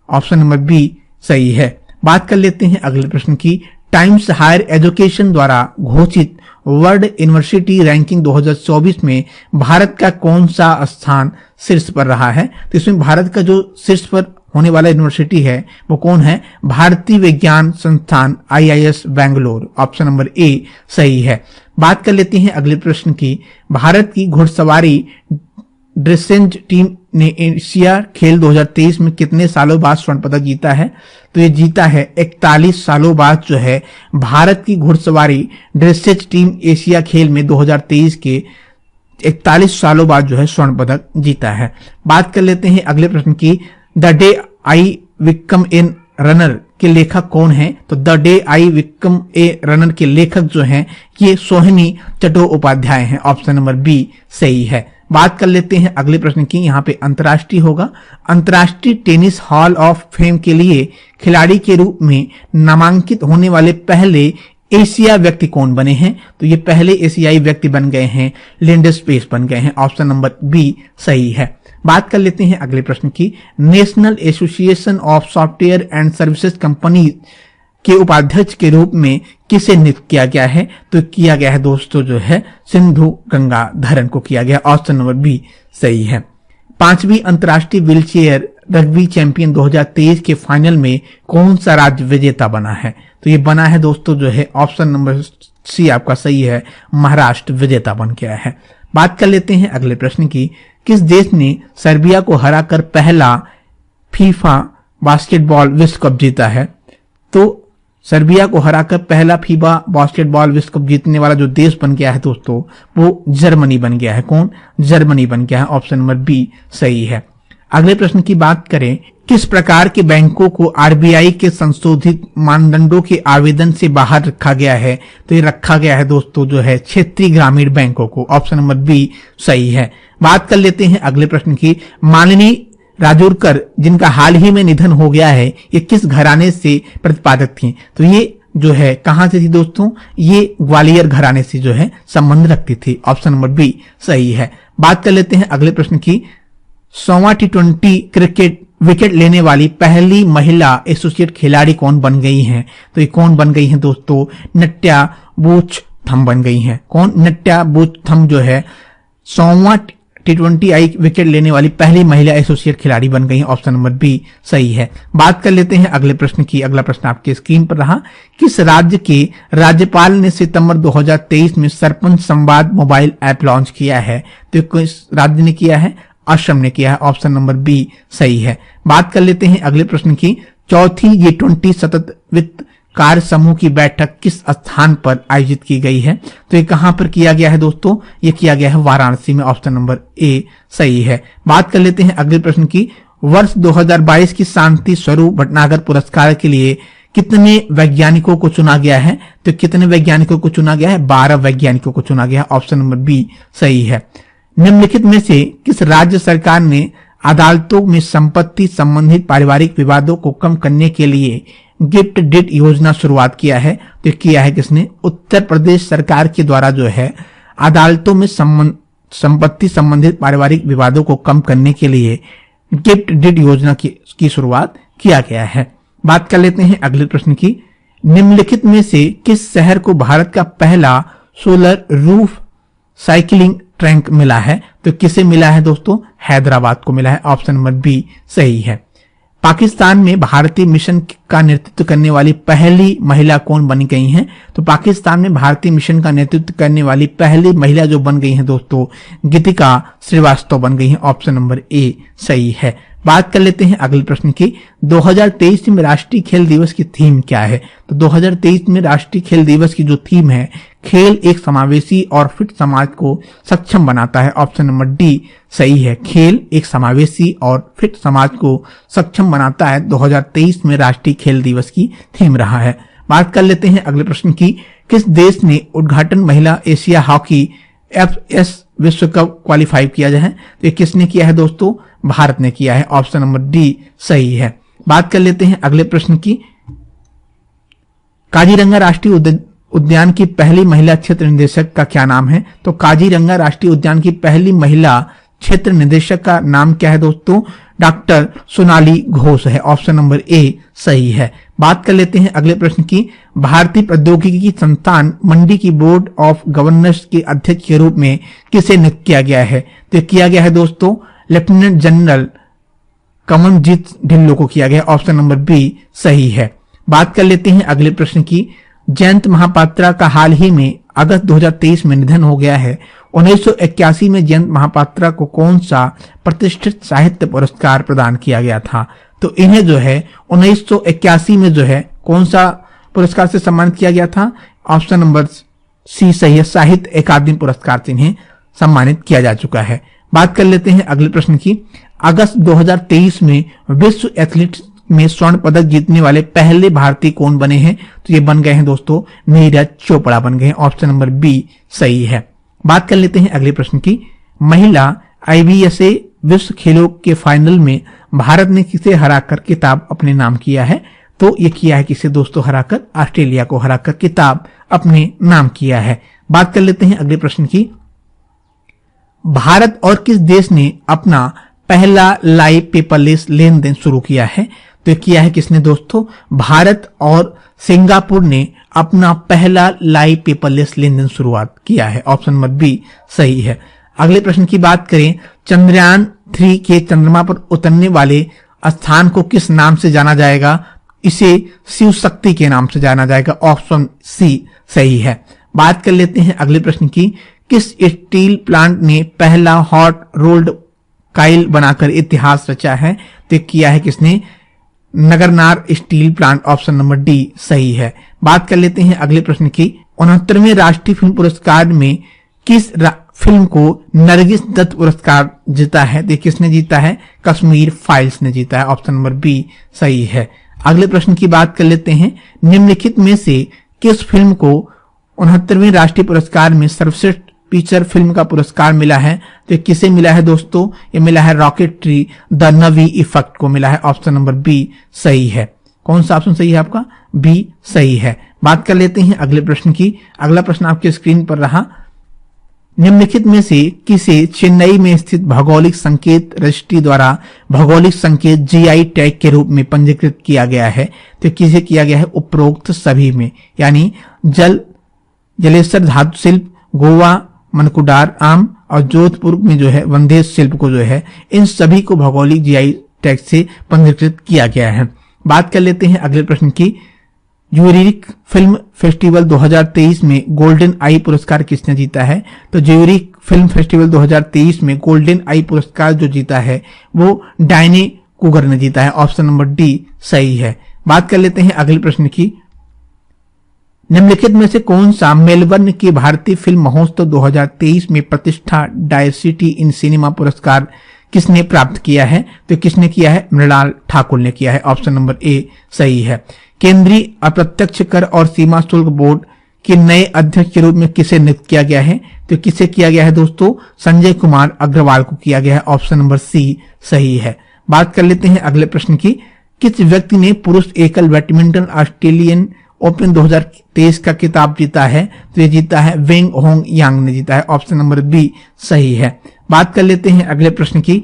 ऑप्शन नंबर बी सही है। बात कर लेते हैं अगले प्रश्न की। टाइम्स हायर एजुकेशन द्वारा घोषित वर्ल्ड यूनिवर्सिटी रैंकिंग 2024 में भारत का कौन सा स्थान शीर्ष पर रहा है? तो इसमें भारत का जो शीर्ष पर होने वाला यूनिवर्सिटी है वो कौन है? भारतीय विज्ञान संस्थान IIS Bangalore. Option number A सही है। बात कर लेते हैं अगले प्रश्न की। भारत की घुड़सवारी ड्रेसेज टीम ने एशिया खेल 2023 में कितने सालों बाद स्वर्ण पदक जीता है? तो ये जीता है 41 सालों बाद जो है भारत की घुड़सवारी ड्रेसेज टीम एशिया खेल में 2023 के 41 सालों बाद जो है स्वर्ण पदक जीता है। बात कर लेते हैं अगले प्रश्न की। The day I became a runner के लेखक कौन है? तो the day I became a runner के लेखक जो हैं ये सोहिनी चट्टोपाध्याय हैं। ऑप्शन नंबर बी सही है। बात कर लेते हैं अगले प्रश्न की। यहाँ पे अंतर्राष्ट्रीय होगा। अंतर्राष्ट्रीय टेनिस हॉल ऑफ फेम के लिए खिलाड़ी के रूप में नामांकित होने वाले पहले एशिया व्यक्ति कौन बने हैं? तो ये पहले एशियाई व्यक्ति बन गए हैं, लिंडस पेस बन गए हैं। ऑप्शन नंबर बी सही है। बात कर लेते हैं अगले प्रश्न की। National association of software and services company के उपाध्यक्ष के रूप में किसे नियुक्त किया गया है? तो किया गया है दोस्तों जो है सिंधु गंगाधरन को किया गया। ऑप्शन नंबर बी सही है। 5वीं अंतर्राष्ट्रीय व्हीलचेयर रग्बी चैंपियन 2023 के फाइनल में कौन सा राज्य विजेता बना है? तो ये बना है दोस्तों जो है ऑप्शन नंबर सी आपका सही है, महाराष्ट्र विजेता बन गया है। बात कर लेते हैं अगले प्रश्न की। किस देश ने सर्बिया को हराकर पहला फीफा बास्केटबॉल विश्व कप जीता है? तो सर्बिया को हराकर पहला फीफा बास्केटबॉल विश्व कप जीतने वाला जो देश बन गया है दोस्तों वो जर्मनी बन गया है। कौन? जर्मनी बन गया है। ऑप्शन नंबर बी सही है। अगले प्रश्न की बात करें। किस प्रकार के बैंकों को आरबीआई के संशोधित मानदंडों के आवेदन से बाहर रखा गया है? तो ये रखा गया है दोस्तों जो है क्षेत्रीय ग्रामीण बैंकों को। ऑप्शन नंबर बी सही है। बात कर लेते हैं अगले प्रश्न की। माननीय राजूरकर जिनका हाल ही में निधन हो गया है, ये किस घराने से प्रतिपादक थी? तो ये जो है कहां से थी दोस्तों? ये ग्वालियर घराने से जो है संबंध रखती थी। ऑप्शन नंबर बी सही है। बात कर लेते हैं अगले प्रश्न की। 100वां T20 क्रिकेट विकेट लेने वाली पहली महिला एसोसिएट खिलाड़ी कौन बन गई हैं? तो ये कौन बन गई हैं दोस्तों? नट्या बूचथम बन गई हैं। कौन? नट्या बूचथम जो है 100वां T20 विकेट लेने वाली पहली महिला एसोसिएट खिलाड़ी बन गई है। ऑप्शन नंबर बी सही है। बात कर लेते हैं अगले प्रश्न की। अगला प्रश्न आपके स्क्रीन पर रहा। किस राज्य के राज्यपाल ने सितंबर 2023 में सरपंच संवाद मोबाइल ऐप लॉन्च किया है? तो किस राज्य ने किया है? असम ने किया है। ऑप्शन नंबर बी सही है। बात कर लेते हैं अगले प्रश्न की। चौथी G20 सतत वित्त कार्य समूह की बैठक किस स्थान पर आयोजित की गई है? तो ये कहां पर किया गया है दोस्तों? ये किया गया है वाराणसी में। ऑप्शन नंबर ए सही है। बात कर लेते हैं अगले प्रश्न की। वर्ष 2022 की शांति स्वरूप भटनागर पुरस्कार के लिए कितने वैज्ञानिकों को चुना गया है? तो कितने वैज्ञानिकों को चुना गया है? 12 वैज्ञानिकों को चुना गया है। ऑप्शन नंबर बी सही है। निम्नलिखित में से किस राज्य सरकार ने अदालतों में संपत्ति संबंधित पारिवारिक विवादों को कम करने के लिए गिफ्ट डीड योजना शुरुआत किया है? तो किया है किसने? उत्तर प्रदेश सरकार के द्वारा जो है अदालतों में संपत्ति संबंधित पारिवारिक विवादों को कम करने के लिए गिफ्ट डीड योजना की शुरुआत किया गया है। बात कर लेते हैं अगले प्रश्न की। निम्नलिखित में से किस शहर को भारत का पहला सोलर रूफ साइकिलिंग ट्रैक मिला है? तो किसे मिला है दोस्तों? हैदराबाद को मिला है। ऑप्शन नंबर बी सही है। पाकिस्तान में भारतीय मिशन का नेतृत्व करने वाली पहली महिला कौन बन गई हैं? तो पाकिस्तान में भारतीय मिशन का नेतृत्व करने वाली पहली महिला जो बन गई हैं दोस्तों गीतिका श्रीवास्तव बन गई हैं। ऑप्शन नंबर ए सही है। बात कर लेते हैं अगले प्रश्न की। 2023 में राष्ट्रीय खेल दिवस की थीम क्या है? तो 2023 में राष्ट्रीय खेल दिवस की जो थीम है, खेल एक समावेशी और फिट समाज को सक्षम बनाता है। ऑप्शन नंबर डी सही है। खेल एक समावेशी और फिट समाज को सक्षम बनाता है 2023 में राष्ट्रीय खेल दिवस की थीम रहा है। बात कर लेते हैं अगले प्रश्न की। किस देश ने उद्घाटन महिला एशिया हॉकी FS विश्व कप क्वालिफाई किया है? तो ये किसने किया है दोस्तों? भारत ने किया है। ऑप्शन नंबर डी सही है। बात कर लेते हैं अगले प्रश्न की। काजीरंगा राष्ट्रीय उद्यान की पहली महिला क्षेत्र निदेशक का क्या नाम है? तो काजीरंगा राष्ट्रीय उद्यान की पहली महिला क्षेत्र निदेशक का नाम क्या है दोस्तों? डॉक्टर सोनाली घोष है। ऑप्शन नंबर ए सही है। बात कर लेते हैं अगले प्रश्न की। भारतीय प्रौद्योगिकी संस्थान मंडी की बोर्ड ऑफ गवर्नर्स के अध्यक्ष के रूप में किसे नियुक्त किया गया है? तो किया गया है दोस्तों लेफ्टिनेंट जनरल कमलजीत ढिल्लों को किया गया। ऑप्शन नंबर बी सही है। बात कर लेते हैं अगले प्रश्न की। जयंत महापात्रा का हाल ही में अगस्त 2023 में निधन हो गया है। 1981 में जयंत महापात्रा को कौन सा प्रतिष्ठित साहित्य पुरस्कार प्रदान किया गया था? तो इन्हें जो है 1981 में जो है कौन सा पुरस्कार से सम्मानित किया गया था? ऑप्शन नंबर सी सही है। साहित्य अकादमी पुरस्कार से इन्हें सम्मानित किया जा चुका है। बात कर लेते हैं अगले प्रश्न की। अगस्त 2023 में विश्व एथलीट में स्वर्ण पदक जीतने वाले पहले भारतीय कौन बने हैं? तो ये बन गए हैं दोस्तों नीरज चोपड़ा बन गए हैं। ऑप्शन नंबर बी सही है। बात कर लेते हैं अगले प्रश्न की। महिला IBSA विश्व खेलों के फाइनल में भारत ने किसे हराकर किताब अपने नाम किया है? तो ये किया है किसे दोस्तों? हराकर ऑस्ट्रेलिया को हराकर किताब अपने नाम किया है। बात कर लेते हैं अगले प्रश्न की। भारत और किस देश ने अपना पहला लाइव पेपरलेस लेन देन शुरू किया है? तो ये किया है किसने दोस्तों? भारत और सिंगापुर ने अपना पहला लाइव पेपरलेस लेन देन शुरुआत किया है। ऑप्शन नंबर बी सही है। अगले प्रश्न की बात करें, चंद्रयान 3 के चंद्रमा पर उतरने वाले स्थान को किस नाम से जाना जाएगा? इसे शिव शक्ति के नाम से जाना जाएगा। ऑप्शन सी सही है। बात कर लेते हैं अगले प्रश्न की। किस स्टील प्लांट ने पहला हॉट रोल्ड काइल बनाकर इतिहास रचा है? तो किया है किसने? Nagarnar steel plant. Option number D सही है। बात कर लेते हैं अगले प्रश्न की। 69वें राष्ट्रीय फिल्म पुरस्कार में किस फिल्म को नरगिस दत्त पुरस्कार जीता है? तो किसने जीता है? कश्मीर फाइल्स ने जीता है। ऑप्शन नंबर बी सही है। अगले प्रश्न की बात कर लेते हैं। निम्नलिखित में से किस फिल्म को 69वें राष्ट्रीय पुरस्कार में सर्वश्रेष्ठ फीचर फिल्म का पुरस्कार मिला है? तो किसे मिला है दोस्तों? ये मिला है रॉकेटरी द नवी इफेक्ट को मिला है। ऑप्शन नंबर बी सही है। कौन सा ऑप्शन सही है आपका? बी सही है। बात कर लेते हैं अगले प्रश्न की। अगला प्रश्न आपके स्क्रीन पर रहा। निम्नलिखित में से किसे चेन्नई में स्थित भौगोलिक संकेत रजिस्ट्री द्वारा भौगोलिक संकेत GI टैग के रूप में पंजीकृत किया गया है? तो किसे किया गया है? उपरोक्त सभी में, यानी जलेसर धातु शिल्प, गोवा मनकुडार आम और जोधपुर में जो है वंदेश शिल्प को जो है, इन सभी को भौगोलिक GI टैग से पंजीकृत किया गया है। बात कर लेते हैं अगले प्रश्न की। ज्यूरिख फिल्म फेस्टिवल 2023 में गोल्डन आई पुरस्कार किसने जीता है? तो ज्यूरिख फिल्म फेस्टिवल 2023 में गोल्डन आई पुरस्कार जो जीता है वो डायने कुगर ने जीता है। ऑप्शन नंबर डी सही है। बात कर लेते हैं अगले प्रश्न की। निम्नलिखित में से कौन सा मेलबर्न के भारतीय फिल्म महोत्सव 2023 में प्रतिष्ठा डायवर्सिटी इन सिनेमा पुरस्कार किसने प्राप्त किया है? तो किसने किया है? मृणाल ठाकुर ने किया है। ऑप्शन नंबर ए सही है। केंद्रीय अप्रत्यक्ष कर और सीमा शुल्क बोर्ड के नए अध्यक्ष के रूप में किसे नियुक्त किया गया है? तो किसे किया गया है दोस्तों? संजय कुमार अग्रवाल को किया गया है। ऑप्शन नंबर सी सही है। बात कर लेते हैं अगले प्रश्न की। किस व्यक्ति ने पुरुष एकल बैडमिंटन ऑस्ट्रेलियन ओपन 2023 का खिताब जीता है? तो ये जीता है वेंग होंग यांग ने जीता है। ऑप्शन नंबर बी सही है। बात कर लेते हैं अगले प्रश्न की।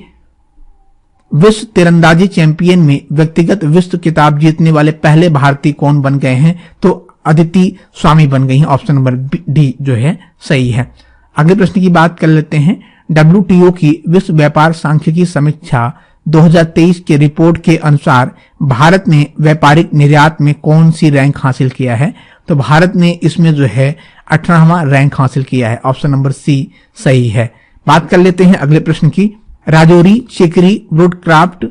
विश्व तीरंदाजी चैंपियन में व्यक्तिगत विश्व खिताब जीतने वाले पहले भारतीय कौन बन गए हैं? तो अदिति स्वामी बन गई हैं। ऑप्शन नंबर डी जो है सही है। अगले प्रश्न की बात कर लेते हैं। WTO की विश्व व्यापार सांख्यिकी समीक्षा 2023 के रिपोर्ट के अनुसार भारत ने व्यापारिक निर्यात में कौन सी रैंक हासिल किया है? तो भारत ने इसमें जो है 18वां रैंक हासिल किया है। ऑप्शन नंबर सी सही है। बात कर लेते हैं अगले प्रश्न की। राजौरी चिकरी वुडक्राफ्ट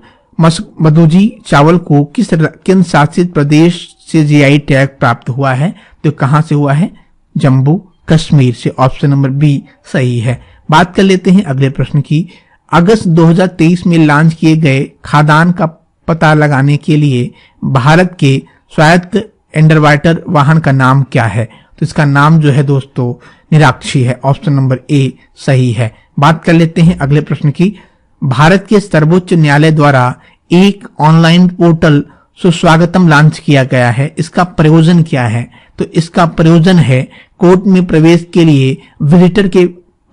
मधुजी चावल को किस केंद्र शासित प्रदेश से GI टैग प्राप्त हुआ है? तो कहां से हुआ है? जम्मू कश्मीर से। ऑप्शन नंबर बी सही है। बात कर लेते हैं अगले प्रश्न की। अगस्त 2023 में लॉन्च किए गए खादान का पता लगाने के लिए भारत के स्वायत्त अंडरवाटर वाहन का नाम क्या है? तो इसका नाम जो है दोस्तों निराक्षी है। ऑप्शन नंबर ए सही है। बात कर लेते हैं अगले प्रश्न की। भारत के सर्वोच्च न्यायालय द्वारा एक ऑनलाइन पोर्टल सुस्वागतम लॉन्च किया गया है। इसका प्रयोजन क्या है? तो इसका प्रयोजन है कोर्ट में प्रवेश के लिए विजिटर के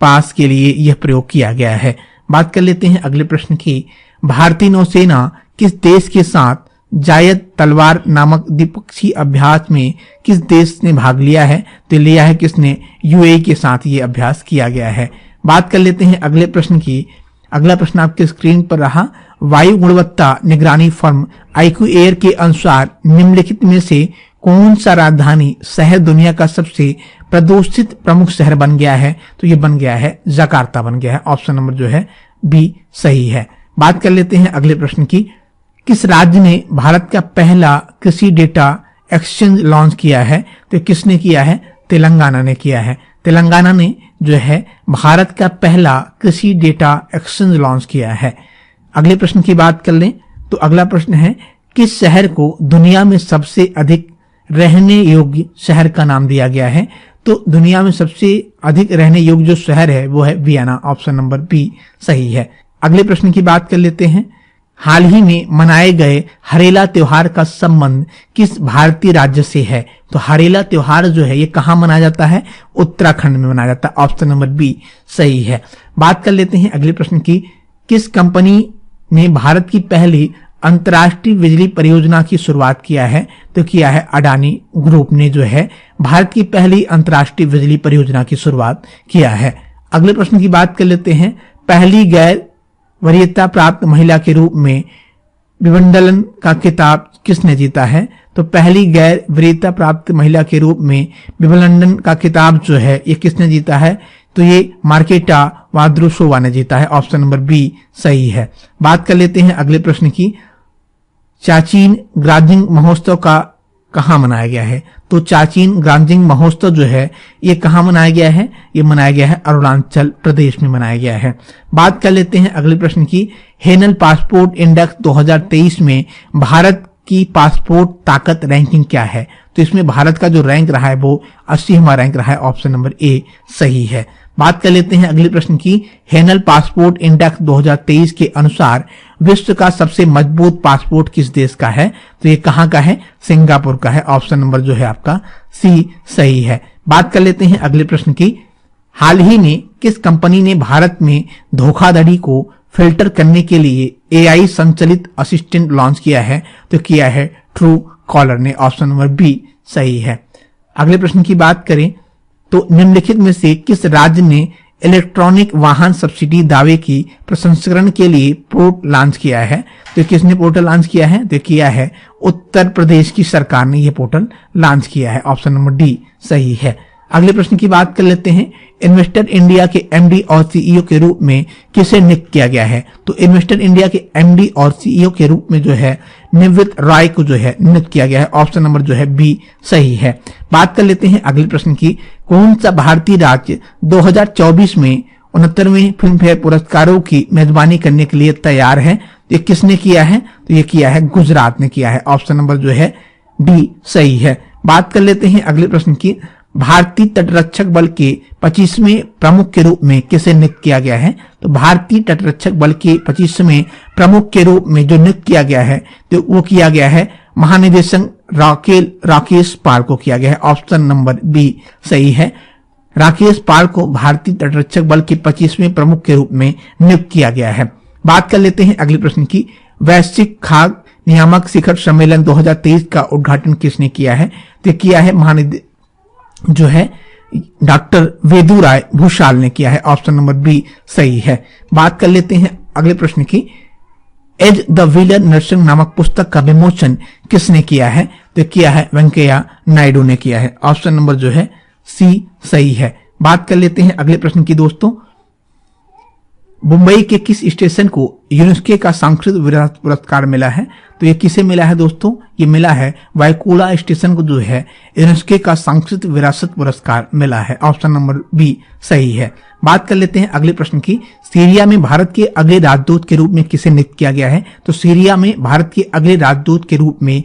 पास के लिए यह प्रयोग किया गया है। बात कर लेते हैं अगले प्रश्न की। भारतीय नौसेना किस देश के साथ जायद तलवार नामक द्विपक्षीय अभ्यास में किस देश ने भाग लिया है? तो लिया है किसने? UAE के साथ ये अभ्यास किया गया है। बात कर लेते हैं अगले प्रश्न की। अगला प्रश्न आपके स्क्रीन पर रहा। वायु गुणवत्ता निगरानी फर्म IQ-Air के अनुसार निम्नलिखित में से कौन सा राजधानी शहर दुनिया का सबसे प्रदूषित प्रमुख शहर बन गया है? तो ये बन गया है जकार्ता बन गया है। ऑप्शन नंबर जो है बी सही है। बात कर लेते हैं अगले प्रश्न की। किस राज्य ने भारत का पहला कृषि डेटा एक्सचेंज लॉन्च किया है? तो किसने किया है? तेलंगाना ने किया है। तेलंगाना ने जो है भारत का पहला कृषि डेटा एक्सचेंज लॉन्च किया है। अगले प्रश्न की बात कर लें तो अगला प्रश्न है। किस शहर को दुनिया में सबसे अधिक रहने योग्य शहर का नाम दिया गया है। तो दुनिया में सबसे अधिक रहने योग्य जो शहर है वो है वियना। ऑप्शन नंबर बी सही है। अगले प्रश्न की बात कर लेते हैं। हाल ही में मनाए गए हरेला त्योहार का संबंध किस भारतीय राज्य से है? तो हरेला त्योहार जो है ये कहाँ मनाया जाता है? उत्तराखंड में मनाया जाता है। ऑप्शन नंबर बी सही है। बात कर लेते हैं अगले प्रश्न की। किस कंपनी ने भारत की पहली अंतर्राष्ट्रीय बिजली परियोजना की शुरुआत किया है? तो किया है अडानी ग्रुप ने जो है भारत की पहली अंतर्राष्ट्रीय बिजली परियोजना की शुरुआत किया है। अगले प्रश्न की बात कर लेते हैं। पहली गैर वरीयता प्राप्त महिला के रूप में विंबलडन का खिताब किसने जीता है? तो पहली गैर वरीयता प्राप्त महिला के रूप में विंबलडन का खिताब जो है ये किसने जीता है? तो ये मार्केटा वाद्रुशोवा ने जीता है। ऑप्शन नंबर बी सही है। बात कर लेते हैं अगले प्रश्न की। चाचीन ग्राजिंग महोत्सव का कहाँ मनाया गया है? तो चाचीन ग्राजिंग महोत्सव जो है ये कहाँ मनाया गया है? ये मनाया गया है अरुणाचल प्रदेश में मनाया गया है। बात कर लेते हैं अगले प्रश्न की। हेनल पासपोर्ट इंडेक्स 2023 में भारत की पासपोर्ट ताकत रैंकिंग क्या है? तो इसमें भारत का जो रैंक रहा है वो 80वां रैंक रहा है। ऑप्शन नंबर ए सही है। बात कर लेते हैं अगले प्रश्न की। हेनल पासपोर्ट इंडेक्स 2023 के अनुसार विश्व का सबसे मजबूत पासपोर्ट किस देश का है? तो ये कहाँ का है? सिंगापुर का है। ऑप्शन नंबर जो है आपका सी सही है। बात कर लेते हैं अगले प्रश्न की। हाल ही में किस कंपनी ने भारत में धोखाधड़ी को फिल्टर करने के लिए एआई संचालित असिस्टेंट लॉन्च किया है? तो किया है ट्रू कॉलर ने। ऑप्शन नंबर बी सही है। अगले प्रश्न की बात करें तो निम्नलिखित में से किस राज्य ने इलेक्ट्रॉनिक वाहन सब्सिडी दावे की प्रसंस्करण के लिए पोर्टल लॉन्च किया है? तो किसने पोर्टल लॉन्च किया है? तो किया है उत्तर प्रदेश की सरकार ने यह पोर्टल लॉन्च किया है। ऑप्शन नंबर डी सही है। अगले प्रश्न की बात कर लेते हैं। इन्वेस्टर इंडिया के एमडी और सीईओ के रूप में किसे नियुक्त किया गया है? तो इन्वेस्टर इंडिया के एमडी और सीईओ के रूप में जो है निवृत्त राय को जो है नियुक्त किया गया है। ऑप्शन नंबर जो है बी सही है। बात कर लेते हैं अगले प्रश्न की। कौन सा भारतीय राज्य 2024 में 69वें फिल्म फेयर पुरस्कारों की मेजबानी करने के लिए तैयार है? ये किसने किया है? तो ये किया है गुजरात ने किया है। ऑप्शन नंबर जो है डी सही है। बात कर लेते हैं अगले प्रश्न की। भारतीय तटरक्षक बल के 25वें प्रमुख के रूप में किसे नियुक्त किया गया है? तो भारतीय तटरक्षक बल के 25वें प्रमुख के रूप में जो नियुक्त किया गया है तो वो किया गया है महानिदेशक राकेश पाल को किया गया है। ऑप्शन नंबर बी सही है। राकेश पाल को भारतीय तटरक्षक बल के 25वें प्रमुख के रूप में नियुक्त किया गया है। बात कर लेते हैं अगले प्रश्न की। वैश्विक खाद्य नियामक शिखर सम्मेलन 2023 का उद्घाटन किसने किया है? तो किया है जो है डॉक्टर वेदु राय भूषाल ने किया है। ऑप्शन नंबर बी सही है। बात कर लेते हैं अगले प्रश्न की। एज द व्हीलर नर्सिंग नामक पुस्तक का विमोचन किसने किया है? तो किया है वेंकैया नायडू ने किया है। ऑप्शन नंबर जो है सी सही है। बात कर लेते हैं अगले प्रश्न की दोस्तों। मुंबई के किस स्टेशन को यूनेस्को का सांस्कृतिक विरासत पुरस्कार मिला है? तो ये किसे मिला है दोस्तों? ये मिला है वायकुला स्टेशन को जो है यूनेस्को का सांस्कृतिक विरासत पुरस्कार मिला है। ऑप्शन नंबर बी सही है। बात कर लेते हैं अगले प्रश्न की। सीरिया में भारत के अगले राजदूत के रूप में किसे नियुक्त किया गया है? तो सीरिया में भारत के अगले राजदूत के रूप में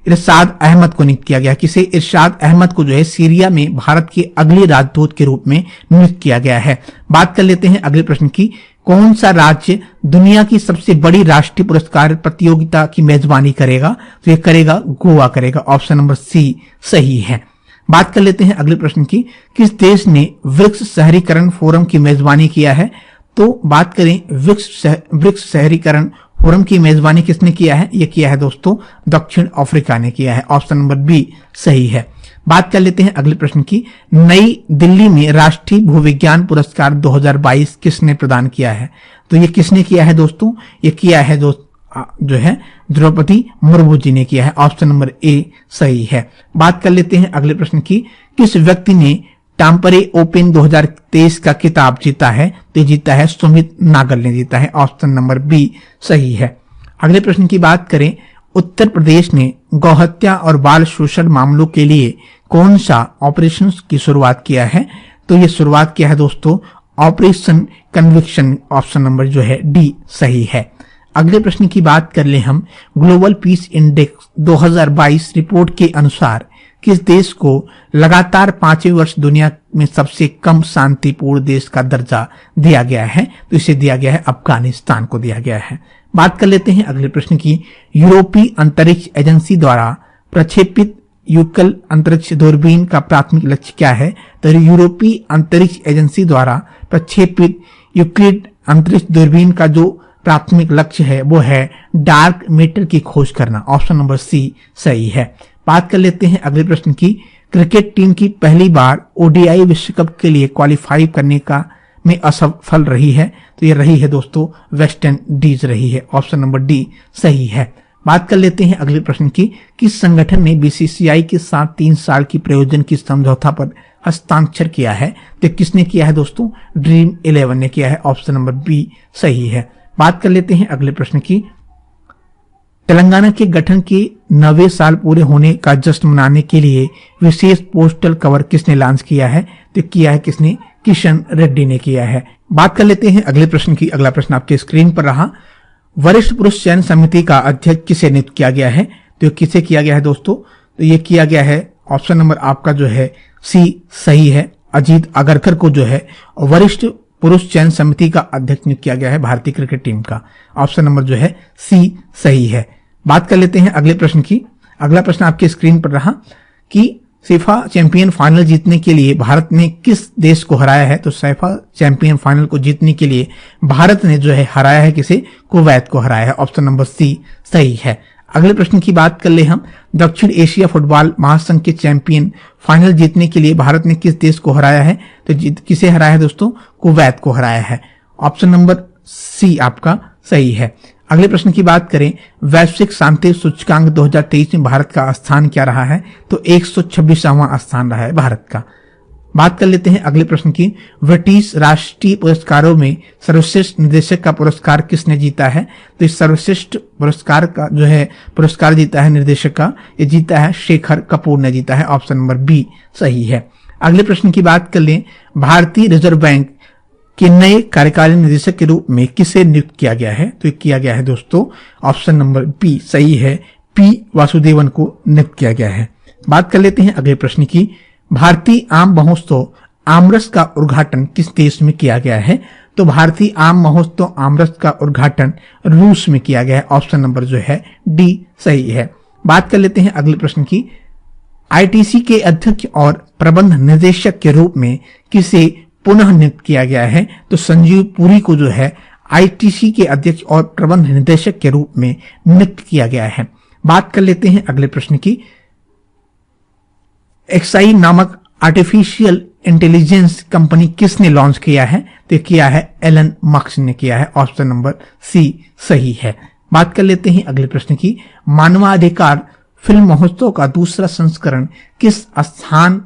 इरशाद अहमद को नियुक्त किया गया। किसे? इरशाद अहमद को जो है सीरिया में भारत के अगले राजदूत के रूप में नियुक्त किया गया है। बात कर लेते हैं अगले प्रश्न की। कौन सा राज्य दुनिया की सबसे बड़ी राष्ट्रीय पुरस्कार प्रतियोगिता की मेजबानी करेगा? तो ये करेगा गोवा करेगा। ऑप्शन नंबर सी सही है। बात कर लेते हैं अगले प्रश्न की। किस देश ने वृक्ष शहरीकरण फोरम की मेजबानी किया है? तो बात करें वृक्ष शहरीकरण फोरम की मेजबानी किसने किया है? ये किया है दोस्तों दक्षिण अफ्रीका ने किया है। ऑप्शन नंबर बी सही है। बात कर लेते हैं अगले प्रश्न की। नई दिल्ली में राष्ट्रीय भूविज्ञान पुरस्कार 2022 किसने प्रदान किया है? तो ये किसने किया है दोस्तों? ये किया है जो है द्रौपदी मुर्मू जी ने किया है। ऑप्शन नंबर ए सही है। बात कर लेते हैं अगले प्रश्न की। किस व्यक्ति ने टाम्परे ओपन 2023 का खिताब जीता है? तो जीता है सुमित नागल ने जीता है। ऑप्शन नंबर बी सही है। अगले प्रश्न की बात करें। उत्तर प्रदेश ने गौहत्या और बाल शोषण मामलों के लिए कौन सा ऑपरेशन की शुरुआत किया है? तो ये शुरुआत किया है दोस्तों ऑपरेशन कन्विक्शन। ऑप्शन नंबर जो है डी सही है। अगले प्रश्न की बात कर ले हम। ग्लोबल पीस इंडेक्स 2022 रिपोर्ट के अनुसार किस देश को लगातार 5वें वर्ष दुनिया में सबसे कम शांतिपूर्ण देश का दर्जा दिया गया है? तो इसे दिया गया है अफगानिस्तान को दिया गया है। बात कर लेते हैं अगले प्रश्न की। यूरोपीय अंतरिक्ष एजेंसी द्वारा प्रक्षेपित यूक्लिड अंतरिक्ष दूरबीन का प्राथमिक लक्ष्य क्या है? तो यूरोपीय अंतरिक्ष एजेंसी द्वारा प्रक्षेपित यूक्लिड अंतरिक्ष दूरबीन का जो प्राथमिक लक्ष्य है वो है डार्क मैटर की खोज करना। ऑप्शन नंबर सी सही है। बात कर लेते हैं अगले प्रश्न की। क्रिकेट टीम की पहली बार ओडीआई विश्व कप के लिए क्वालिफाई करने का में असफल रही है? तो ये रही है दोस्तों वेस्ट इंडीज रही है। ऑप्शन नंबर डी सही है। बात कर लेते हैं अगले प्रश्न की। किस संगठन ने बीसीसीआई के साथ 3 साल की प्रयोजन की समझौता पर हस्ताक्षर किया है? तो किसने किया है दोस्तों? ड्रीम 11 ने किया है। ऑप्शन नंबर बी सही है। बात कर लेते हैं अगले प्रश्न की। तेलंगाना के गठन के 9वें साल पूरे होने का जश्न मनाने के लिए विशेष पोस्टल कवर किसने लॉन्च किया है? तो किया है किसने? किशन रेड्डी ने किया है। बात कर लेते हैं अगले प्रश्न की। अगला प्रश्न आपके स्क्रीन पर रहा। वरिष्ठ पुरुष चयन समिति का अध्यक्ष किसे नियुक्त किया गया है? तो किसे किया गया है दोस्तों? तो ये किया गया है ऑप्शन नंबर आपका जो है सी सही है। अजीत अगरकर को जो है वरिष्ठ पुरुष चयन समिति का अध्यक्ष नियुक्त किया गया है भारतीय क्रिकेट टीम का। ऑप्शन नंबर जो है सी सही है। बात कर लेते हैं अगले प्रश्न की। अगला प्रश्न आपके स्क्रीन पर रहा कि फीफा चैंपियन फाइनल जीतने के लिए भारत ने किस देश को हराया है? तो फीफा चैंपियन फाइनल को जीतने के लिए भारत ने जो है हराया है किसे? कुवैत को हराया है। ऑप्शन नंबर सी सही है। अगले प्रश्न की बात कर ले हम। दक्षिण एशिया फुटबॉल महासंघ के चैंपियन फाइनल जीतने के लिए भारत ने किस देश को हराया है? तो किसे हराया है दोस्तों? कुवैत को हराया है। ऑप्शन नंबर सी आपका सही है। अगले प्रश्न की बात करें। वैश्विक शांति सूचकांक 2023 में भारत का स्थान क्या रहा है? तो 126वां स्थान रहा है भारत का। बात कर लेते हैं अगले प्रश्न की। ब्रिटिश राष्ट्रीय पुरस्कारों में सर्वश्रेष्ठ निर्देशक का पुरस्कार किसने जीता है? तो इस सर्वश्रेष्ठ पुरस्कार का जो है पुरस्कार जीता है निर्देशक का, ये जीता है शेखर कपूर ने जीता है। ऑप्शन नंबर बी सही है। अगले प्रश्न की बात कर लें। भारतीय रिजर्व बैंक के नए कार्यकारी निदेशक के रूप में किसे नियुक्त किया गया है? तो किया गया है दोस्तों ऑप्शन नंबर बी सही है, पी वासुदेवन को नियुक्त किया गया है। बात कर लेते हैं अगले प्रश्न की। भारतीय आम महोत्सव आमरस का उद्घाटन किस देश में किया गया है? तो भारतीय आम महोत्सव आमरस का उद्घाटन रूस में किया गया है। ऑप्शन नंबर जो है डी सही है। बात कर लेते हैं अगले प्रश्न की। आईटीसी के अध्यक्ष और प्रबंध निदेशक के रूप में किसे पुनः नियुक्त किया गया है? तो संजीव पुरी को जो है आईटीसी के अध्यक्ष और प्रबंध निदेशक के रूप में नियुक्त किया गया है। बात कर लेते हैं अगले प्रश्न की। एक्साई नामक आर्टिफिशियल इंटेलिजेंस कंपनी किसने लॉन्च किया है? तो किया है एलन मस्क ने किया है। ऑप्शन नंबर सी सही है। बात कर लेते हैं अगले प्रश्न की। मानवाधिकार फिल्म महोत्सव का दूसरा संस्करण किस स्थान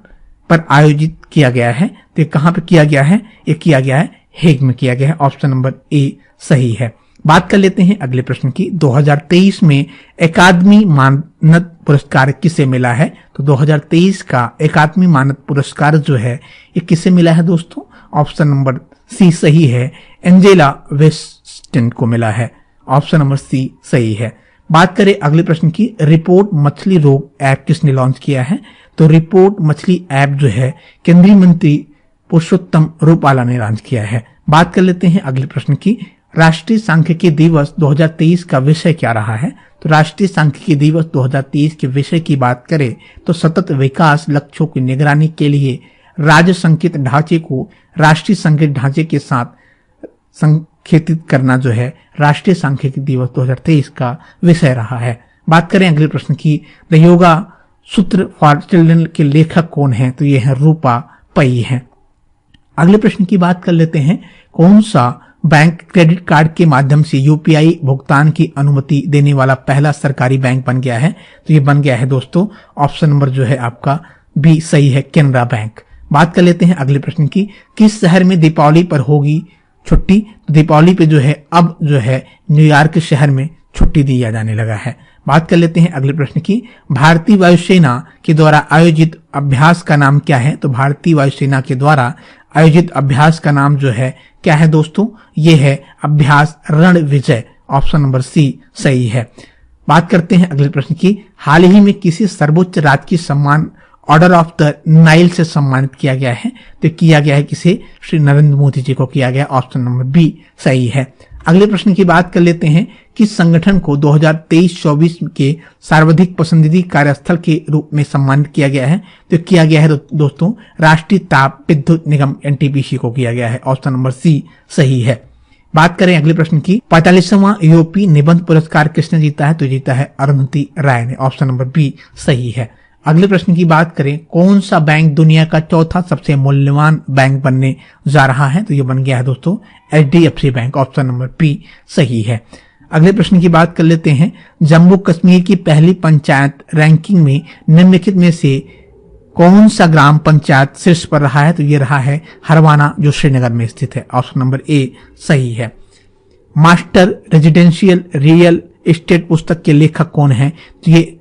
पर आयोजित किया गया है? तो कहां पर किया गया है? ये किया गया है हेग में किया गया है। ऑप्शन नंबर ए सही है। बात कर लेते हैं अगले प्रश्न की। 2023 में अकादमी मानद पुरस्कार किसे मिला है? तो 2023 का अकादमी मानद पुरस्कार जो है ये किसे मिला है दोस्तों? ऑप्शन नंबर सी सही है, एंजेला वेस्टन को मिला है। ऑप्शन नंबर सी सही है। बात करें अगले प्रश्न की। रिपोर्ट मछली रोग ऐप किसने लॉन्च किया है? तो रिपोर्ट मछली ऐप जो है केंद्रीय मंत्री पुरुषोत्तम रूपाला ने लॉन्च किया है। बात कर लेते हैं अगले प्रश्न की। राष्ट्रीय सांख्यिकी दिवस 2023 का विषय क्या रहा है? तो राष्ट्रीय सांख्यिकी दिवस 2023 के विषय की बात करें तो सतत विकास लक्ष्यों की निगरानी के लिए राज्य संकेत ढांचे को राष्ट्रीय संकेत ढांचे के साथ संकेतित करना जो है राष्ट्रीय सांख्यिकी दिवस 2023 का विषय रहा है। बात करें अगले प्रश्न की। द योगा सूत्र फॉर चिल्ड्रन के लेखक कौन है? तो ये है रूपा पई है। अगले प्रश्न की बात कर लेते हैं। कौन सा बैंक क्रेडिट कार्ड के माध्यम से यूपीआई भुगतान की अनुमति देने वाला पहला सरकारी बैंक बन गया है? तो ये बन गया है दोस्तों ऑप्शन नंबर जो है आपका बी सही है, केनरा बैंक। बात कर लेते हैं अगले प्रश्न की। किस शहर में दीपावली पर होगी छुट्टी? तो दीपावली पे जो है अब जो है न्यूयॉर्क शहर में छुट्टी दिया जाने लगा है। बात कर लेते हैं अगले प्रश्न की। भारतीय वायुसेना के द्वारा आयोजित अभ्यास का नाम क्या है? तो भारतीय वायुसेना के द्वारा आयोजित अभ्यास का नाम जो है क्या है दोस्तों? ये है अभ्यास रण विजय। ऑप्शन नंबर सी सही है। बात करते हैं अगले प्रश्न की। हाल ही में किसी सर्वोच्च राजकीय सम्मान ऑर्डर ऑफ द नाइल से सम्मानित किया गया है। तो किया गया है किसे? श्री नरेंद्र मोदी जी को किया गया। ऑप्शन नंबर बी सही है। अगले प्रश्न की बात कर लेते हैं। किस संगठन को 2023-24 के सर्वाधिक पसंदीदा कार्यस्थल के रूप में सम्मानित किया गया है? तो किया गया है दोस्तों राष्ट्रीय ताप विद्युत निगम एनटीपीसी को किया गया है। ऑप्शन नंबर सी सही है। बात करें अगले प्रश्न की। 45वां यूपी निबंध पुरस्कार किसने जीता है? तो जीता है अरुंधति राय ने। ऑप्शन नंबर बी सही है। अगले प्रश्न की बात करें। कौन सा बैंक दुनिया का चौथा सबसे मूल्यवान बैंक बनने जा रहा है? तो ये बन गया है दोस्तों HDFC bank. Option number B सही है। अगले प्रश्न की बात कर लेते हैं। जम्मू कश्मीर की पहली पंचायत रैंकिंग में निम्नलिखित में से कौन सा ग्राम पंचायत शीर्ष पर रहा है? तो ये रहा है हरवाना, जो श्रीनगर में स्थित है। ऑप्शन नंबर ए सही है। मास्टर रेजिडेंशियल रियल एस्टेट पुस्तक के लेखक कौन है? तो ये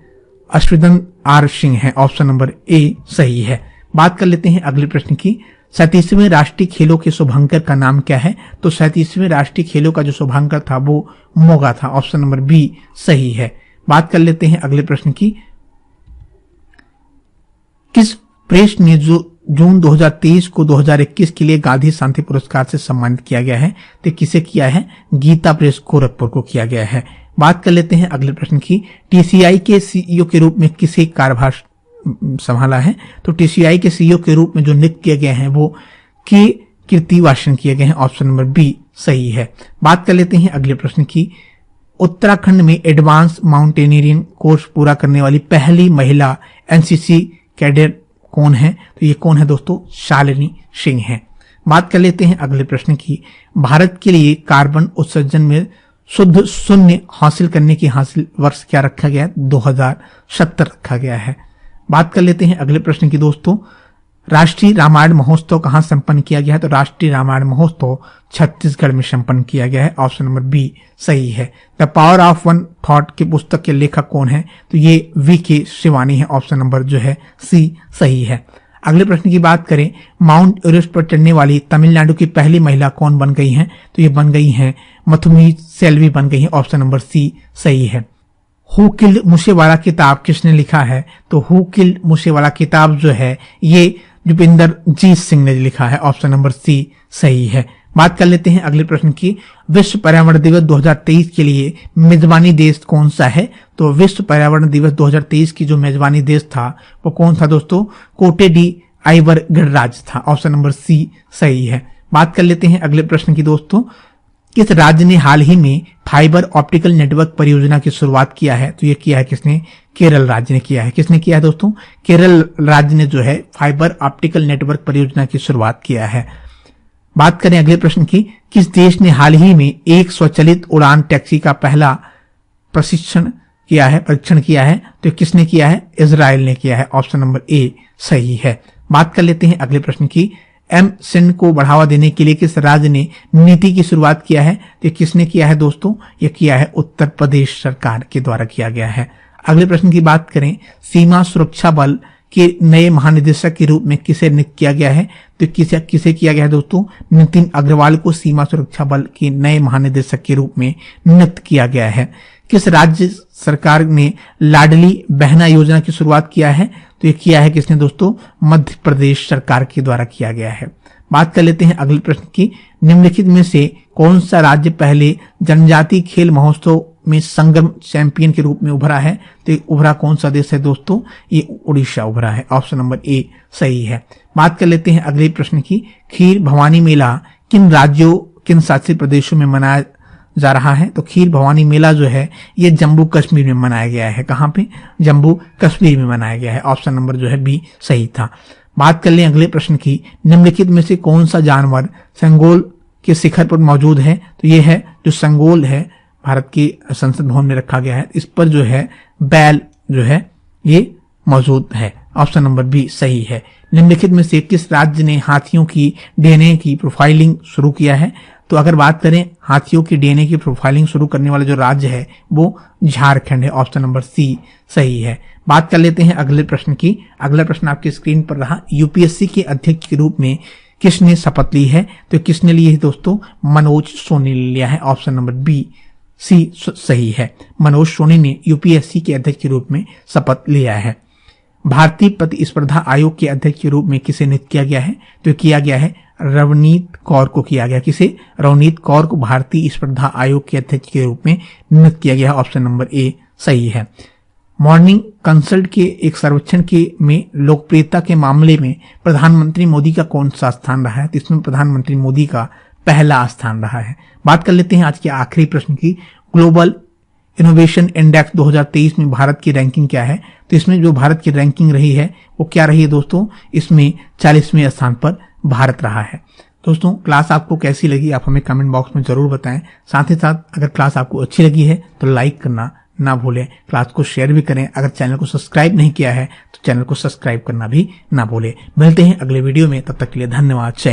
अश्विन आर सिंह है। ऑप्शन नंबर ए सही है। बात कर लेते हैं अगले प्रश्न की। 37वें राष्ट्रीय खेलों के शुभांकर का नाम क्या है? तो 37वें राष्ट्रीय खेलों का जो शुभांकर था वो मोगा था। ऑप्शन नंबर बी सही है। बात कर लेते हैं अगले प्रश्न की। किस प्रेस ने जून 2023 को 2021 के लिए गांधी शांति पुरस्कार से सम्मानित किया गया है? तो किसे किया है? गीता प्रेस गोरखपुर को किया गया है। बात कर लेते हैं अगले प्रश्न की। टीसीआई के सीईओ के रूप में किसे कार्यभार संभाला है? तो टीसीआई के सीईओ के रूप में जो नियुक्त किए गए हैं वो के कीर्तिवासन किए गए हैं। ऑप्शन नंबर बी सही है। बात कर लेते हैं अगले प्रश्न की। उत्तराखंड में एडवांस माउंटेनियरिंग कोर्स पूरा करने वाली पहली महिला एनसीसी कैडेट कौन है? तो ये कौन है दोस्तों? शालिनी सिंह है। बात कर लेते हैं अगले प्रश्न की। भारत के लिए कार्बन उत्सर्जन में शुद्ध शून्य हासिल करने की हासिल वर्ष क्या रखा गया है? 2070 रखा गया है। बात कर लेते हैं अगले प्रश्न की दोस्तों। राष्ट्रीय रामायण महोत्सव कहां संपन्न किया गया है? तो राष्ट्रीय रामायण महोत्सव छत्तीसगढ़ में संपन्न किया गया है। ऑप्शन नंबर बी सही है। The power of one thought की पुस्तक के लेखक कौन है? तो ये वी.के. शिवानी है। ऑप्शन नंबर जो है सी सही है। अगले प्रश्न की बात करें। माउंट एवरेस्ट पर चढ़ने वाली तमिलनाडु की पहली महिला कौन बन गई है? तो ये बन गई है मथुमी सेल्वी बन गई है। ऑप्शन नंबर सी सही है। हु किल्ड मूसेवाला किताब किसने लिखा है? तो हु किल्ड मूसेवाला किताब जो है ये भूपिंदर जीत सिंह ने लिखा है। ऑप्शन नंबर सी सही है। बात कर लेते हैं अगले प्रश्न की। विश्व पर्यावरण दिवस 2023 के लिए मेजबानी देश कौन सा है? तो विश्व पर्यावरण दिवस 2023 की जो मेजबानी देश था वो कौन था दोस्तों? कोटे डी आइवर गणराज्य था। ऑप्शन नंबर सी सही है। बात कर लेते हैं अगले प्रश्न की दोस्तों। किस राज्य ने हाल ही में फाइबर ऑप्टिकल नेटवर्क परियोजना की शुरुआत किया है? तो ये किया है किसने? केरल राज्य ने किया है। किसने किया है दोस्तों? केरल राज्य ने जो है फाइबर ऑप्टिकल नेटवर्क परियोजना की शुरुआत किया है। बात करें अगले प्रश्न की। किस देश ने हाल ही में एक स्वचालित उड़ान टैक्सी का पहला परीक्षण किया है? तो किसने किया है? इजराइल ने किया है। ऑप्शन नंबर ए सही है। बात कर लेते हैं अगले प्रश्न की। एमसिन को बढ़ावा देने के लिए किस राज्य ने नीति की शुरुआत किया है? तो किसने किया है दोस्तों? ये किया है उत्तर प्रदेश सरकार के द्वारा किया गया है। अगले प्रश्न की बात करें। सीमा सुरक्षा बल के नए महानिदेशक के रूप में किसे नियुक्त किया गया है? तो किसे किया गया है दोस्तों? नितिन अग्रवाल को सीमा सुरक्षा बल के नए महानिदेशक के रूप में नियुक्त किया गया है। किस राज्य सरकार ने लाडली बहना योजना की शुरुआत किया है? तो ये किया है किसने दोस्तों? मध्य प्रदेश सरकार के द्वारा किया गया है। बात कर लेते हैं अगले प्रश्न की। निम्नलिखित में से कौन सा राज्य पहले जनजातीय खेल महोत्सव में संगम चैंपियन के रूप में उभरा है? तो उभरा कौन सा देश है दोस्तों? ये उड़ीसा उभरा है। ऑप्शन नंबर ए सही है। बात कर लेते हैं अगले प्रश्न की। खीर भवानी मेला किन राज्यों किन शासित प्रदेशों में मनाया जा रहा है? तो खीर भवानी मेला जो है ये जम्मू कश्मीर में मनाया गया है। कहां पे? जम्मू कश्मीर में मनाया गया है। ऑप्शन नंबर जो है बी सही था। बात कर लें अगले प्रश्न की। निम्नलिखित में से कौन सा जानवर संगोल के शिखर पर मौजूद है? तो ये है जो संगोल है भारत की संसद भवन में रखा गया है। इस पर जो है बैल जो है ये मौजूद है। ऑप्शन नंबर बी सही है। निम्नलिखित में से किस राज्य ने हाथियों की डीएनए की प्रोफाइलिंग शुरू किया है? तो अगर बात करें हाथियों की डीएनए की प्रोफाइलिंग शुरू करने वाला जो राज्य है वो झारखंड है। ऑप्शन नंबर सी सही है। बात कर लेते हैं अगले प्रश्न की। अगला प्रश्न आपकी स्क्रीन पर रहा। यूपीएससी के अध्यक्ष के रूप में किसने शपथ ली है? तो किसने ली है दोस्तों? मनोज सोनी ने लिया है। ऑप्शन नंबर बी सी सही है। मनोज सोनी ने यूपीएससी के अध्यक्ष के रूप में शपथ लिया है। भारतीय प्रतिस्पर्धा आयोग के अध्यक्ष के रूप में किसे नियुक्त किया गया है? तो किया गया है रवनीत कौर को किया गया। किसे? रवनीत कौर को भारतीय स्पर्धा आयोग के अध्यक्ष के रूप में नियुक्त किया गया। ऑप्शन नंबर ए सही है। मॉर्निंग कंसल्ट के एक सर्वेक्षण में लोकप्रियता के मामले में प्रधानमंत्री मोदी का कौन सा स्थान रहा है? तो इसमें प्रधानमंत्री मोदी का पहला स्थान रहा है। बात कर लेते हैं आज के आखिरी प्रश्न की। ग्लोबल इनोवेशन इंडेक्स 2023 में भारत की रैंकिंग क्या है? तो इसमें जो भारत की रैंकिंग रही है वो क्या रही है दोस्तों? इसमें 40वें स्थान पर भारत रहा है। दोस्तों क्लास आपको कैसी लगी आप हमें कमेंट बॉक्स में जरूर बताएं। साथ ही साथ अगर क्लास आपको अच्छी लगी है तो लाइक करना ना भूलें, क्लास को शेयर भी करें। अगर चैनल को सब्सक्राइब नहीं किया है तो चैनल को सब्सक्राइब करना भी ना भूलें। मिलते हैं अगले वीडियो में, तब तक के लिए धन्यवाद।